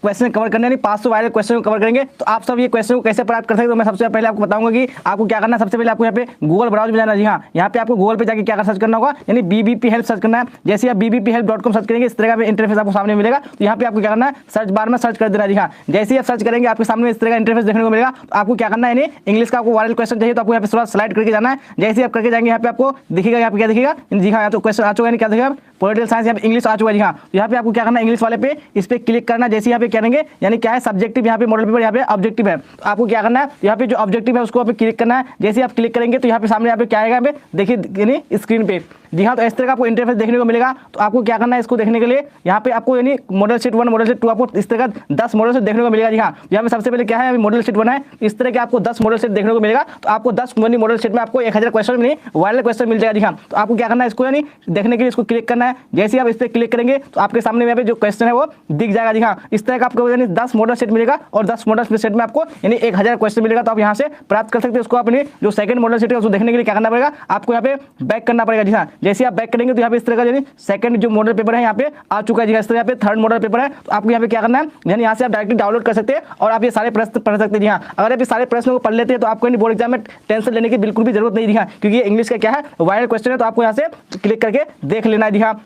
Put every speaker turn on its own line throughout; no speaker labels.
Question cover करने, यानी 500 viral question को कवर करेंगे। तो आप सब ये क्वेश्चन को कैसे प्राप्त कर सकते हो, मैं सबसे पहले आपको बताऊंगा कि आपको क्या करना है। सबसे पहले आपको यहाँ पे गूगल ब्राउज़र में जाना है। जी हाँ, यहाँ पे आपको गूगल पे जाके क्या सर्च करना होगा, यानी बीबीपी हेल्प सर्च करना है। जैसे आप bbphelp.com सर्च करेंगे, इस तरह का इंटरफेस आपको सामने मिलेगा। तो यहाँ पे आपको क्या करना है, सर्च बार में सर्च कर देना। जी हाँ, जैसे ही आप सर्च करेंगे आपके सामने इस तरह का इंटरफेस देखने को मिलेगा। तो आपको क्या करना है, यानी इंग्लिश का आपको वायरल क्वेश्चन चाहिए तो आपको यहाँ पे थोड़ा स्लाइड करके जाना है। जैसे ही आप करके जाएंगे यहाँ पे आपको दिखेगा, यहाँ पे क्या दिखेगा, जी हाँ, यहाँ तो क्वेश्चन आ चुका है, क्या दिखेगा, पॉलिटिकल साइंस, यहाँ पे इंग्लिश आ चुका है। जी हाँ, यहाँ पे आपको क्या करना है, इंग्लिश वाले पे इस पे क्लिक करना। जैसे यहाँ पे करेंगे, यानी क्या है, सब्जेक्टिव, यहाँ पे मॉडल पेपर, यहाँ पे ऑब्जेक्टिव है। तो आपको क्या करना है, यहाँ पे जो ऑब्जेक्टिव है उसको आप क्लिक करना है। जैसे आप क्लिक करेंगे तो यहाँ पे सामने यहाँ पे क्या आएगा, यहाँ पे देखिए, यानी स्क्रीन पे। जी हाँ, तो इस तरह का आपको इंटरफेस देखने को मिलेगा। तो आपको क्या करना है, इसको देखने के लिए यहाँ पे आपको यानी मॉडल शीट 1, मॉडल शीट 2, आपको इस तरह का 10 मॉडल शीट देखने को मिलेगा। जी हाँ, यहाँ पे सबसे पहले क्या है, अभी मॉडल शीट 1 है, इस तरह के आपको 10 मॉडल शीट देखने को मिलेगा। तो आपको 10 मॉडल शीट में आपको 1000 क्वेश्चन में वायरल क्वेश्चन मिल जाएगा। जी हाँ, तो आपको क्या करना है, इसको यानी देखने के लिए इसको क्लिक करना है। जैसे आप इस पर क्लिक करेंगे तो आपके सामने यहाँ पे जो क्वेश्चन है वो दिख जाएगा। जी हाँ, इस तरह का आपको यानी 10 मॉडल सेट मिलेगा और 10 मॉडल सेट में आपको यानी 1000 क्वेश्चन मिलेगा। तो आप यहाँ से प्राप्त कर सकते हैं। उसको अपने जो सेकंड मॉडल सेट है उसको देखने के लिए क्या करना पड़ेगा, आपको यहाँ पे बैक करना पड़ेगा। जी हाँ, जैसे आप बैक करेंगे तो यहाँ पे इस तरह का यानी सेकंड जो मॉडल पेपर है यहाँ पे आ चुका है। इस तरह यहाँ पे थर्ड मॉडल पेपर है। तो आपको यहाँ पे क्या करना है, यानी यहाँ से आप डायरेक्टली डाउनलोड कर सकते हैं और आप ये सारे प्रश्न पढ़ सकते हैं। जी हाँ, अगर आप ये सारे प्रश्नों को पढ़ लेते हैं तो आपको बोर्ड एग्जाम में टेंशन लेने की बिल्कुल भी जरूरत नहीं। जी हाँ, क्योंकि ये इंग्लिश का क्या है, वायरल क्वेश्चन है। तो आपको यहाँ से क्लिक करके देख लेना है। जी हाँ,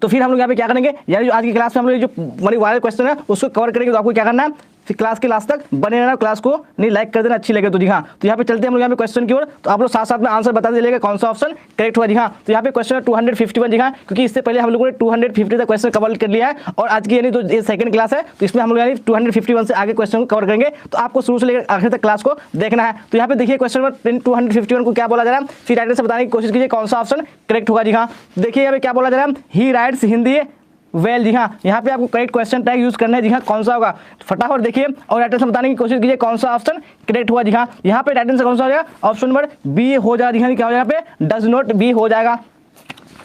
तो फिर हम लोग यहाँ पे क्या करेंगे, यानी जो आज की क्लास में हम लोग जो वायरल क्वेश्चन है उसको कवर करेंगे। तो आपको क्या करना है, फिर क्लास के लास्ट तक बने रहना, क्लास को नहीं लाइक कर देना अच्छी लगे तो। जी हाँ, तो यहाँ पे चलते हैं हम लोग यहाँ पे क्वेश्चन की ओर। तो आप लोग साथ साथ में आंसर बता दीजिएगा कौन सा ऑप्शन करेक्ट हुआ। जी हाँ, तो यहाँ पे क्वेश्चन 251। जी हाँ, क्योंकि इससे पहले हम लोगों ने 250 तक क्वेश्चन कवर कर लिया है और आज की यानी तो ये सेकंड क्लास है, तो इसमें हम लोग यानी 251 से आगे क्वेश्चन को कवर करेंगे। तो आपको शुरू से लेकर आखिर तक क्लास को देखना है। तो यहाँ पे देखिए क्वेश्चन नंबर 251 को क्या बोला जा रहा है, फिर राइटर से बताने की कोशिश कीजिए कौन सा ऑप्शन करेक्ट होगा। जी हाँ, देखिए यहाँ पे क्या बोला जा रहा है, ही राइट्स हिंदी वेल। जी हाँ, यहाँ पे आपको करेक्ट क्वेश्चन टैग यूज करना है। जी हाँ, कौन सा होगा फटाफट देखिए और राइटर से बताने की कोशिश कीजिए कौन सा ऑप्शन करेक्ट हुआ। जी हाँ, यहाँ पे राइटर से कौन सा हो जाएगा, ऑप्शन नंबर बी हो जाएगा। जी हाँ, क्या हो जाएगा, यहाँ पे डज नॉट बी हो जाएगा।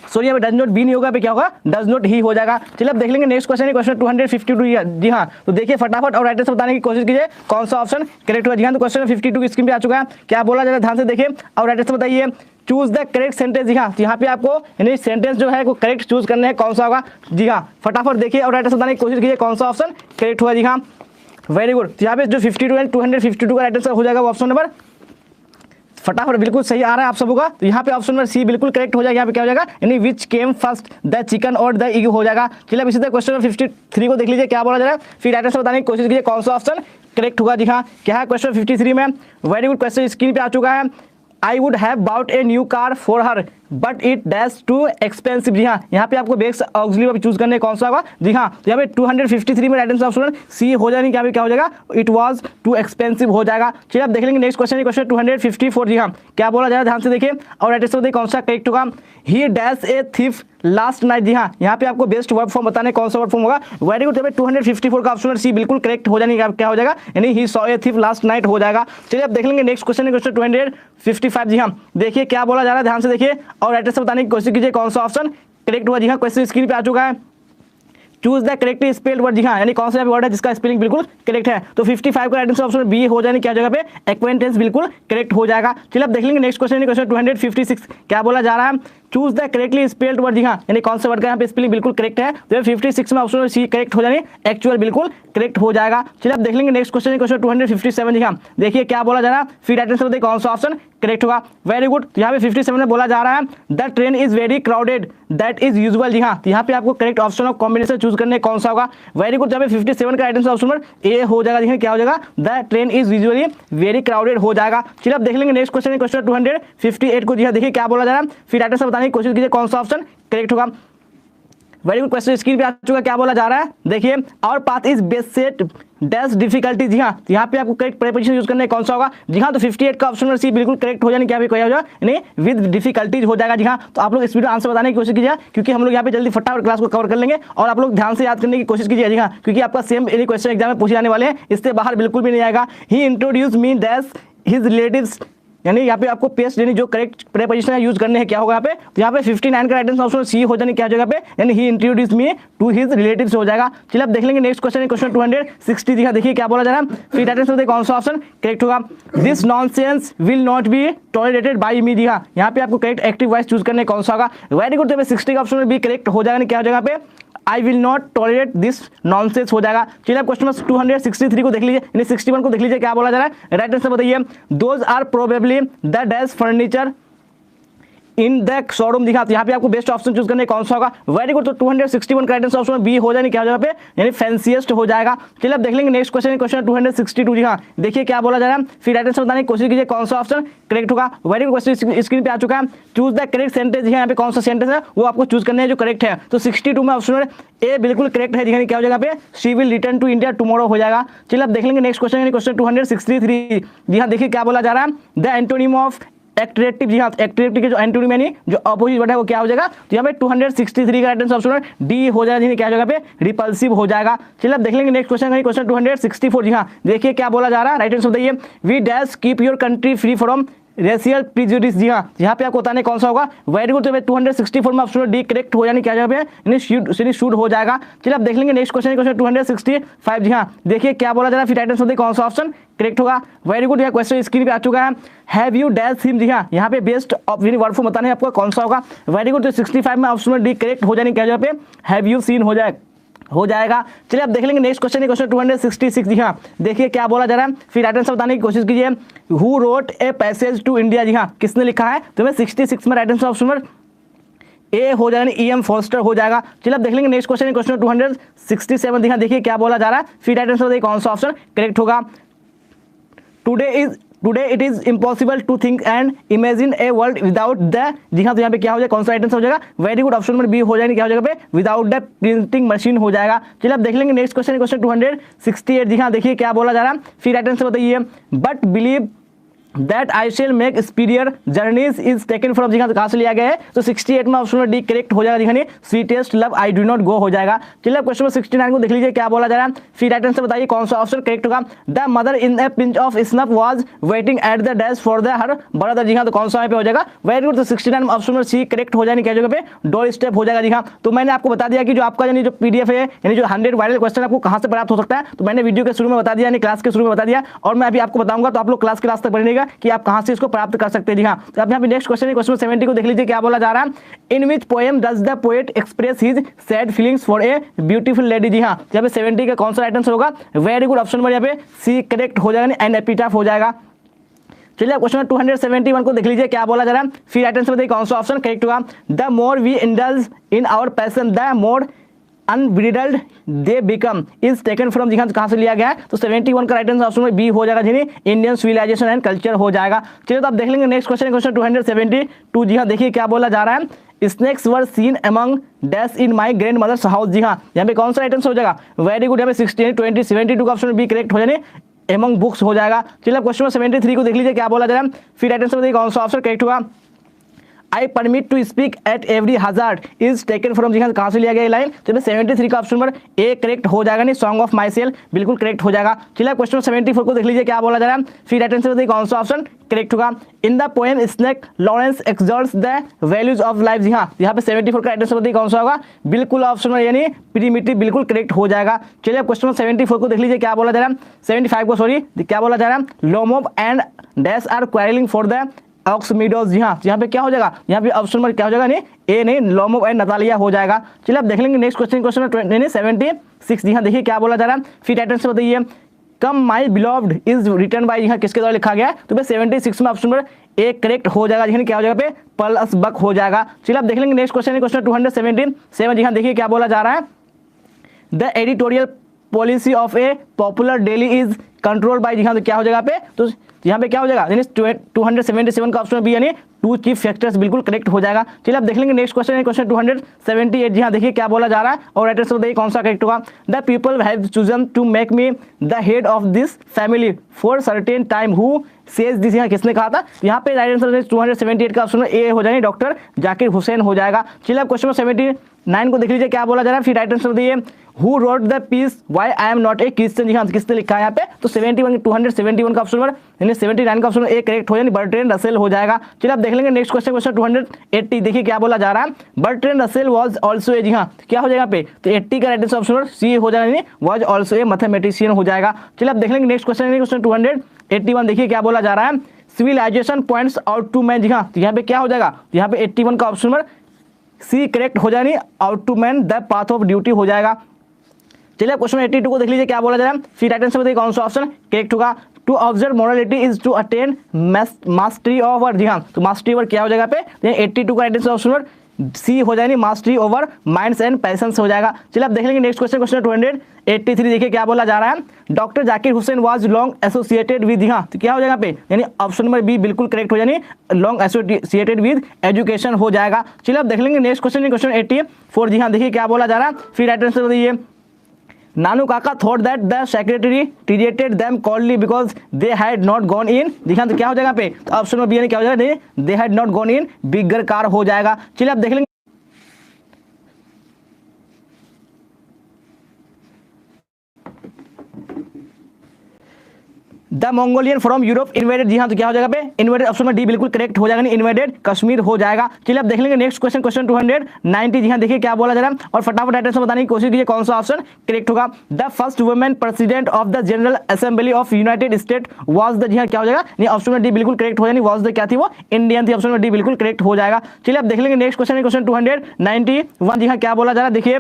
सॉरी, यहाँ पे डज नॉट बी नहीं होगा, पे क्या होगा, डज नॉट ही हो जाएगा। चलिए अब देख लेंगे नेक्स्ट क्वेश्चन है, क्वेश्चन 252। जी हाँ, तो देखिए फटाफट और राइटर से बताने की कोशिश कीजिए कौन सा ऑप्शन करेक्ट हुआ। जी हाँ, तो क्वेश्चन 52 स्क्रीन पे आ चुका है। क्या बोला जा रहा है, ध्यान से देखिए और राइटर से बताइए, चूज द करेक्ट सेंटेंस। जी हाँ, तो यहाँ पे आपको यानी सेंटेंस जो है वो करेक्ट चूज करना है, कौन सा होगा। जी हाँ, फटाफट देखिए और राइटर से बताने की कोशिश कीजिए कौन सा ऑप्शन करेक्ट हुआ। जी हाँ, वेरी गुड। तो यहाँ पे जो 52 एंड 252 का राइटर हो जाएगा वो ऑप्शन नंबर, फटाफट बिल्कुल सही आ रहा है आप सबों का। तो यहाँ पे ऑप्शन नंबर सी बिल्कुल करेक्ट हो जाएगा। यहाँ पे क्या हो जाएगा, यानी विच केम फर्स्ट, द चिकन और द एग हो जाएगा। चलिए अब इसी तरह क्वेश्चन नंबर 53 को देख लीजिए क्या बोला जा रहा है, फिर राइटर से बताने की कोशिश कीजिए कौन सा ऑप्शन करेक्ट होगा। जी हाँ, क्या है क्वेश्चन 53 में, वेरी गुड क्वेश्चन स्क्रीन पे आ चुका है। I would have bought a new car for her, but it dash too expensive। जी हाँ, यहाँ पे आपको बेस ऑक्सिलरी चूज करने कौन सा होगा। जी हाँ, तो यहाँ पे 253 में राइट आंसर ऑप्शन सी हो जाएगा। यहाँ पे क्या हो जाएगा, इट वाज टू एक्सपेंसिव हो जाएगा। चलिए आप देख लेंगे नेक्स्ट क्वेश्चन, क्वेश्चन 254। जी हाँ, क्या बोला जाएगा, ध्यान से देखिए और राइट आंसर कौन सा करेक्ट होगा, he dash a thief last night. जी हाँ, यहाँ पे आपको बेस्ट वर्ब फॉर्म बताने कौन सा वर्ब फॉर्म होगा, वेरी गुड। 254 का ऑप्शन सी बिल्कुल करेक्ट हो जाएगा। क्या हो जाएगा, यानी he saw a thief last night हो जाएगा। चलिए आप देख लेंगे नेक्स्ट क्वेश्चन, क्वेश्चन 255। जी हाँ, देखिए क्या बोला जा रहा है, ध्यान से देखिए और राइटर से बताने की कोशिश कीजिए कौन सा ऑप्शन करेक्ट हुआ। जी हाँ, क्वेश्चन स्क्रीन पे आ चुका है, choose the correctly spelled word. जी हाँ, यानी कौन सा वर्ड है जिसका स्पेलिंग बिल्कुल करेक्ट है। तो 55 का राइट आंसर ऑप्शन बी हो जाएगा। क्या जगह पे एक्वेंटेंस बिल्कुल करेक्ट हो जाएगा। चलिए अब देख लेंगे नेक्स्ट क्वेश्चन, क्वेश्चन 256। क्या बोला जा रहा है, choose the correctly spelled word. जी हाँ, यानी कौन से वर्ड का यहाँ पे स्पेलिंग बिल्कुल करेक्ट है। तो 56 में ऑप्शन सी करेक्ट हो जाएंगे, एक्चुअल बिल्कुल करेक्ट हो जाएगा। चलिए अब देख लेंगे नेक्स्ट क्वेश्चन, क्वेश्चन 257। जी हाँ, देखिए क्या बोला जा रहा है, फिर राइट आंसर कौन सा ऑप्शन करेक्ट होगा, वेरी गुड। तो यहाँ पे 57 में बोला जा रहा है, the train is very crowded that is usual. जी हाँ, तो यहाँ पे आपको correct option of combination choose करने कौन सा होगा, वेरी गुड। यहाँ पे 57 का right answer option number A हो जाएगा। देखिए क्या हो जाएगा, the train is usually very crowded हो जाएगा। चलिए अब देख लेंगे नेक्स्ट क्वेश्चन, क्वेश्चन 258 को। जी हाँ, देखिए क्या बोला जा रहा है, फिर राइट आंसर बताने की कोशिश कीजिए कौन सा ऑप्शन करेक्ट होगा, वेरी गुड। क्वेश्चन स्क्रीन पे आ चुका, क्या बोला जा रहा है, देखिए और path is best set dash difficulty. जी हाँ, तो यहाँ पे आपको करेक्ट प्रीपोजिशन यूज करना है कौन सा होगा। जी हाँ, तो 58 का ऑप्शन सी बिल्कुल करेक्ट हो जाने, क्या भी कोई हो जाएगा, यानी विद डिफिकल्टीज हो जाएगा। जी हाँ, तो आप लोग इस वीडियो आंसर बताने की कोशिश कीजिए, क्योंकि हम लोग यहाँ पे जल्दी फटाफट क्लास को कवर कर लेंगे और आप लोग ध्यान से याद करने की कोशिश कीजिए। जी हाँ, क्योंकि आपका सेम यही क्वेश्चन एग्जाम में पूछे जाने वाले हैं, इससे बाहर बिल्कुल भी नहीं आएगा। He introduce me dash his relatives, यानी यहाँ पे आपको पेस्ट यानी जो करेक्ट प्रीपोजिशन यूज करने हैं क्या होगा यहाँ पे, तो यहाँ पे 59 का राइट आंसर ऑप्शन सी हो जाने क्या जगह पे, यानी he introduce me to his relatives हो जाएगा। चलिए अब देख लेंगे नेक्स्ट क्वेश्चन, क्वेश्चन 260। दिखा देखिए क्या बोला जा रहा है, फिर राइट आंसर कौन सा ऑप्शन करेक्ट होगा, this nonsense will not be tolerated by me. जी हाँ, यहाँ पे आपको करेक्ट एक्टिव वॉइस चूज करने कौन सा होगा, वेरी गुड। 60 का ऑप्शन भी करेक्ट हो जाएगा, क्या हो जाएगा पे I will not tolerate this nonsense हो जाएगा। चलिए आप क्वेश्चन नंबर 263 को देख लीजिए, यानी 61 को देख लीजिए, क्या बोला जा रहा है, राइट आंसर बताइए। Those are probably the dash furniture in the showroom दिखा, तो यहाँ पे आपको बेस्ट ऑप्शन चूज करने कौन सा होगा, वेरी गुड। तो 261 का राइट ऑप्शन बी हो जाए, क्या हो जाएगा पे, यानी फैंसीएस्ट हो जाएगा। चलिए अब देख लेंगे नेक्स्ट क्वेश्चन, क्वेश्चन 262 जी हाँ, देखिए क्या बोला जा रहा है, फिर राइट आंसर बताने की कोशिश कीजिए कौन सा ऑप्शन करेक्ट होगा। वेरी गुड, क्वेश्चन स्क्रीन पे आ चुका है। चूज द करेक्ट सेंटेंस, यहाँ पे कौन सा सेंटेंस है वो आपको चूज करना है जो करेक्ट है। तो 62 में ऑप्शन ए बिल्कुल करेक्ट है, क्या हो जाएगा पे, she will return to India tomorrow हो जाएगा। चलिए अब देख लेंगे नेक्स्ट क्वेश्चन, क्वेश्चन 263 जी हाँ, देखिए क्या बोला जा रहा है, द एंटोनिम ऑफ एट्रैक्टिव, जी हाँ, एट्रैक्टिव के जो एंटोनिम यानी जो अपोजिट वर्ड है वो क्या हो जाएगा, तो यहाँ पे 263 का राइट आंसर ऑप्शन डी हो जाएगा, क्या हो जाएगा पे, रिपल्सिव हो जाएगा। चलिए अब देख लेंगे नेक्स्ट क्वेश्चन, क्वेश्चन 264 जी हाँ, देखिए क्या बोला जा रहा है, राइट आंसर बताइए। We dash keep your country free from racial prejudice, जी हाँ, यहाँ पे आपको बताने कौन सा होगा, वेरी गुड। तो 264 में ऑप्शन डी करेक्ट हो जाने, क्या जाएगा, यानी शुड हो जाएगा। चलिए अब देख लेंगे नेक्स्ट क्वेश्चन, क्वेश्चन 265 जी हाँ, देखिए क्या बोला जा रहा है, फिर राइट आंसर कौन सा ऑप्शन करेक्ट होगा, वेरी गुड। यहाँ क्वेश्चन स्क्रीन पे आ चुका है, हैव यू डैश हिम, जी हाँ, यहाँ पे बेस्ट वर्ड फॉर्म बताने आपको कौन सा होगा, वेरी गुड। तो 65 में ऑप्शन डी करेक्ट हो जाने, क्या जाएगा पे, हैव यू सीन हो जाएगा। चलिए अब देख लेंगे नेक्स्ट क्वेश्चन, क्वेश्चन 266 जी हाँ, देखिए क्या बोला जा रहा है, फिर राइट आंसर बताने की कोशिश कीजिए। Who wrote a passage to India, जी हाँ, किसने लिखा है, तो 66 में राइट आंसर ऑप्शन ए हो जाएगा, E.M. फोस्टर हो जाएगा। चलिए अब देख लेंगे नेक्स्ट क्वेश्चन, क्वेश्चन 267 जी हाँ, देखिए क्या बोला जा रहा है, फिर राइट आंसर कौन सा ऑप्शन करेक्ट होगा। Today it is impossible to think and imagine a world without the, जी हाँ, तो यहाँ पे क्या हो जाएगा, कौन सा राइट आंसर हो जाएगा, very good, option number B हो जाएगा, क्या हो जाएगा पे, विदाउट द प्रिंटिंग मशीन हो जाएगा। चलिए अब देख लेंगे नेक्स्ट क्वेश्चन, क्वेश्चन 268 जी हाँ, देखिए क्या बोला जा रहा है, फिर राइट आंसर बताइए। But believe that I shall make speedier journeys is taken from, जी हाँ, तो कहाँ से लिया गया है, तो 68 में ऑप्शन डी करेक्ट हो जाएगा, जी sweetest love I do not go हो जाएगा। चलिए क्वेश्चन 69 को देख लीजिए, क्या बोला जा रहा है, फिर राइट आंसर बताइए कौन सा ऑप्शन करेक्ट होगा। The mother in a pinch of snuff was waiting at the dash for the her brother, जी हाँ, तो कौन सा पे हो जाएगा, वेरी गुड। तो 69 में ऑप्शन सी करेक्ट हो जाएगा, क्या जगह पे, डोर स्टेप हो जाएगा, जी हाँ। तो मैंने आपको बता दिया कि जो आपका यानी जो PDF है, यानी जो 100 वायरल क्वेश्चन आपको कहाँ से प्राप्त हो सकता है, तो मैंने वीडियो के शुरू में बता दिया, यानी क्लास के शुरू में बता दिया, और मैं अभी आपको बताऊंगा, तो आप लोग क्लास तक पढ़िएगा कि आप कहाँ से इसको प्राप्त कर सकते हैं, जी हाँ। तो आप यहाँ पे नेक्स्ट क्वेश्चन, क्वेश्चन 70 को देख लीजिए, क्या बोला जा रहा है, in which poem does the poet express his sad feelings for a beautiful lady, जी हाँ, यहाँ पे 70 का कौन सा राइट आंसर होगा, वेरी गुड, ऑप्शन नंबर यहाँ पे सी करेक्ट हो जाएगा, एन एपिटाफ हो जाएगा। चलिए क्वेश्चन 271 को देख लीजिए, क्या बोला जा रहा है, फिर राइट आंसर बताइए कौन सा ऑप्शन करेक्ट होगा। The more we indulge in our passion the more unbridled they become is taken from, जी हाँ, कहाँ से लिया गया है, तो 71 का राइट आंसर ऑप्शन में बी हो जाएगा, जी इंडियन सिविलाइजेशन एंड कल्चर हो जाएगा। चलिए तो आप देख लेंगे नेक्स्ट क्वेश्चन, क्वेश्चन 272 जी हाँ, देखिए क्या बोला जा रहा है, snakes were seen among dash in my grandmother's house, जी हाँ, यहाँ पे कौन सा राइट आंसर हो जाएगा, वेरी गुड, यहाँ पे 72 का ऑप्शन बी करेक्ट हो जाने, एमंग बुक्स हो जाएगा। चलिए क्वेश्चन 73 को देख लीजिए, क्या बोला जा रहा है, फिर राइट आंसर बताइए कौन सा ऑप्शन करेक्ट होगा। I permit to speak at every hazard is taken from, जी हाँ, कहाँ से लिया गया लाइन, तो 73 का ऑप्शन नंबर ए करेक्ट हो जाएगा, नहीं सॉन्ग ऑफ माई सेल बिल्कुल करेक्ट हो जाएगा। चलिए क्वेश्चन 74 को देख लीजिए, क्या बोला जा रहा है, फिर राइट आंसर बताइए कौन सा ऑप्शन करेक्ट होगा। In the poem snake Lawrence exerts the values of life, जी हाँ, यहाँ पे 74 का राइट आंसर बताइए कौन सा होगा, बिल्कुल ऑप्शन यानी प्रीमिटिव बिल्कुल करेक्ट हो जाएगा। चलिए क्वेश्चन 74 को देख लीजिए, क्या बोला जा रहा है, 75 को सॉरी, क्या बोला जा रहा है, लोमोब and dash are quarrelling for the ox meadows, जी हाँ, यहाँ पे क्या हो जाएगा, यहाँ पे ऑप्शन नंबर क्या हो जाएगा, नहीं ए नहीं, लोमोव एंड नतालिया हो जाएगा। चलिए अब देख लेंगे नेक्स्ट क्वेश्चन, क्वेश्चन 76 जी हाँ, देखिए क्या बोला जा रहा है, फिर राइट आंसर बताइए। कम माई बिलोव्ड इज रिटन बाय, यहाँ किसके द्वारा लिखा गया है, तो 76 में ऑप्शन नंबर ए करेक्ट हो जाएगा, जी क्या हो जाएगा पे, पल्स बक हो जाएगा। चलिए अब देख लेंगे नेक्स्ट क्वेश्चन, क्वेश्चन 277 जी हाँ, देखिए क्या बोला जा रहा है, the editorial policy of a popular daily is control by, जी हाँ, तो क्या हो जाएगा पे, तो यहाँ पे क्या हो जाएगा, यानी 277 का ऑप्शन बी यानी 2 चीफ फैक्टर्स बिल्कुल करेक्ट हो जाएगा। चलिए अब देख लेंगे नेक्स्ट क्वेश्चन, क्वेश्चन 278 जी हाँ, देखिए क्या बोला जा रहा है, और राइट आंसर बताइए कौन सा करेक्ट होगा। The people have chosen to make me the head of this family for certain time who says this, यहाँ किसने कहा था, यहाँ पे राइट आंसर 278 का ऑप्शन ए हो जाएगा, डॉक्टर जाकिर हुसैन हो जाएगा। चलिए अब क्वेश्चन 79 को देख लीजिए, क्या बोला जा रहा है, फिर राइट आंसर बताइए। Who wrote the piece why I am not a Christian, जी हाँ, किसने लिखा है यहाँ पे, तो 271 का ऑप्शन नंबर यानी 79 का ऑप्शन ए करेक्ट हो जाए, बर्ट्रैंड रसेल हो जाएगा। चलिए अब देख लेंगे नेक्स्ट क्वेश्चन, क्वेश्चन 280 देखिए क्या बोला जा रहा है, Bertrand Russell was also a, जी हाँ, क्या हो जाएगा पे, तो 80 का right answer option number C हो जाएगा, वाज आल्सो ए मैथमेटिशियन हो जाएगा। चलिए अब देख लेंगे नेक्स्ट क्वेश्चन, क्वेश्चन 281 देखिए क्या बोला जा रहा है, civilisation points out to man, जी हाँ, तो यहाँ पे क्या हो जाएगा, यहाँ पे 81 का ऑप्शन नंबर सी करेक्ट हो जाए, आउटमैन द पाथ ऑफ ड्यूटी हो जाएगा। चलिए क्वेश्चन 82 को देख लीजिए क्या बोला जा रहा है। फिर राइट आंसर बताइए कौन सा ऑप्शन करेक्ट होगा। To observe morality is to attain mastery over, जी हाँ, तो मास्टरी ओवर क्या हो जाएगा पे 82 का राइट आंसर ऑप्शन सी हो जाएगी, mastery over minds and patience हो जाएगा। चलिए आप देख लेंगे नेक्स्ट क्वेश्चन, क्वेश्चन 283 देखिए क्या बोला जा रहा है। Doctor Zakir Hussain was long associated with, हाँ तो क्या हो जाएगा पे यानी ऑप्शन नंबर बी बिल्कुल करेक्ट हो जाएगी, लॉन्ग एसोसिएटेड विद एजुकेशन हो जाएगा। चलिए आप देख लेंगे नेक्स्ट क्वेश्चन, क्वेश्चन 84, जी हाँ देखिए क्या बोला जा रहा है। फिर राइट आंसर बताइए। नानू काका thought that the secretary treated them coldly because they had not gone इन, देखा तो क्या हो जाएगा पे, तो ऑप्शन में बी यानी क्या हो जाएगा, they had not gone in bigger car हो जाएगा। चलिए आप देख लेंगे the Mongolian from Europe invaded, जी हाँ तो क्या हो जाएगा पे इन्वेडेड, ऑप्शन में डी बिल्कुल करेक्ट हो जाएगा, इन्वेडेड कश्मीर हो जाएगा। चलिए आप देख लेंगे नेक्स्ट क्वेश्चन, क्वेश्चन 290, जी हाँ देखिए क्या बोला जा रहा है और फटाफट राइट आंसर बताने की कोशिश कीजिए कौन सा ऑप्शन करेक्ट होगा। The first women president of the general assembly of United State was the, जी हाँ क्या हो जाएगा, ऑप्शन में डी बिल्कुल करेक्ट हो जाएगी, वाज द क्या थी वो इंडियन थी, ऑप्शन में डी बिल्कुल करेक्ट हो जाएगा। चलिए आप देख लेंगे नेक्स्ट क्वेश्चन, क्वेश्चन 291, जी हाँ क्या बोला जा रहा है देखिए।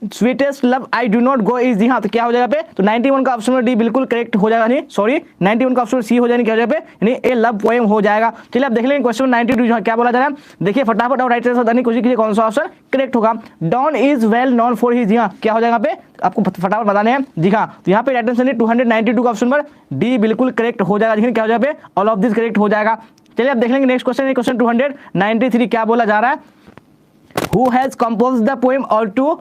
Sweetest love I do not go is, जी हाँ तो क्या हो जाएगा पे, तो 91 का ऑप्शन में डी बिल्कुल करेक्ट हो जाएगा, नहीं सॉरी 91 का ऑप्शन सी हो जाएगा, क्या हो जाएगा पे यानी ए लव पोएम हो जाएगा। चलिए आप देख लेंगे क्वेश्चन 92 क्या बोला जा रहा है, देखिए फटाफट और राइट आंसर बताने की कोशिश कीजिए कौन सा ऑप्शन करेक्ट होगा। Donne is well known for his, जी हाँ क्या हो जाएगा पे, आपको फटाफट बताने हैं, जी हाँ तो यहाँ पे राइट आंसर 292 का ऑप्शन पर डी बिल्कुल करेक्ट हो जाएगा, देखिए क्या हो जाएगा पे ऑल ऑफ दिस करेक्ट हो जाएगा। चलिए आप देख लेंगे नेक्स्ट क्वेश्चन, क्वेश्चन 293 क्या बोला जा रहा है। Who has composed the poem all to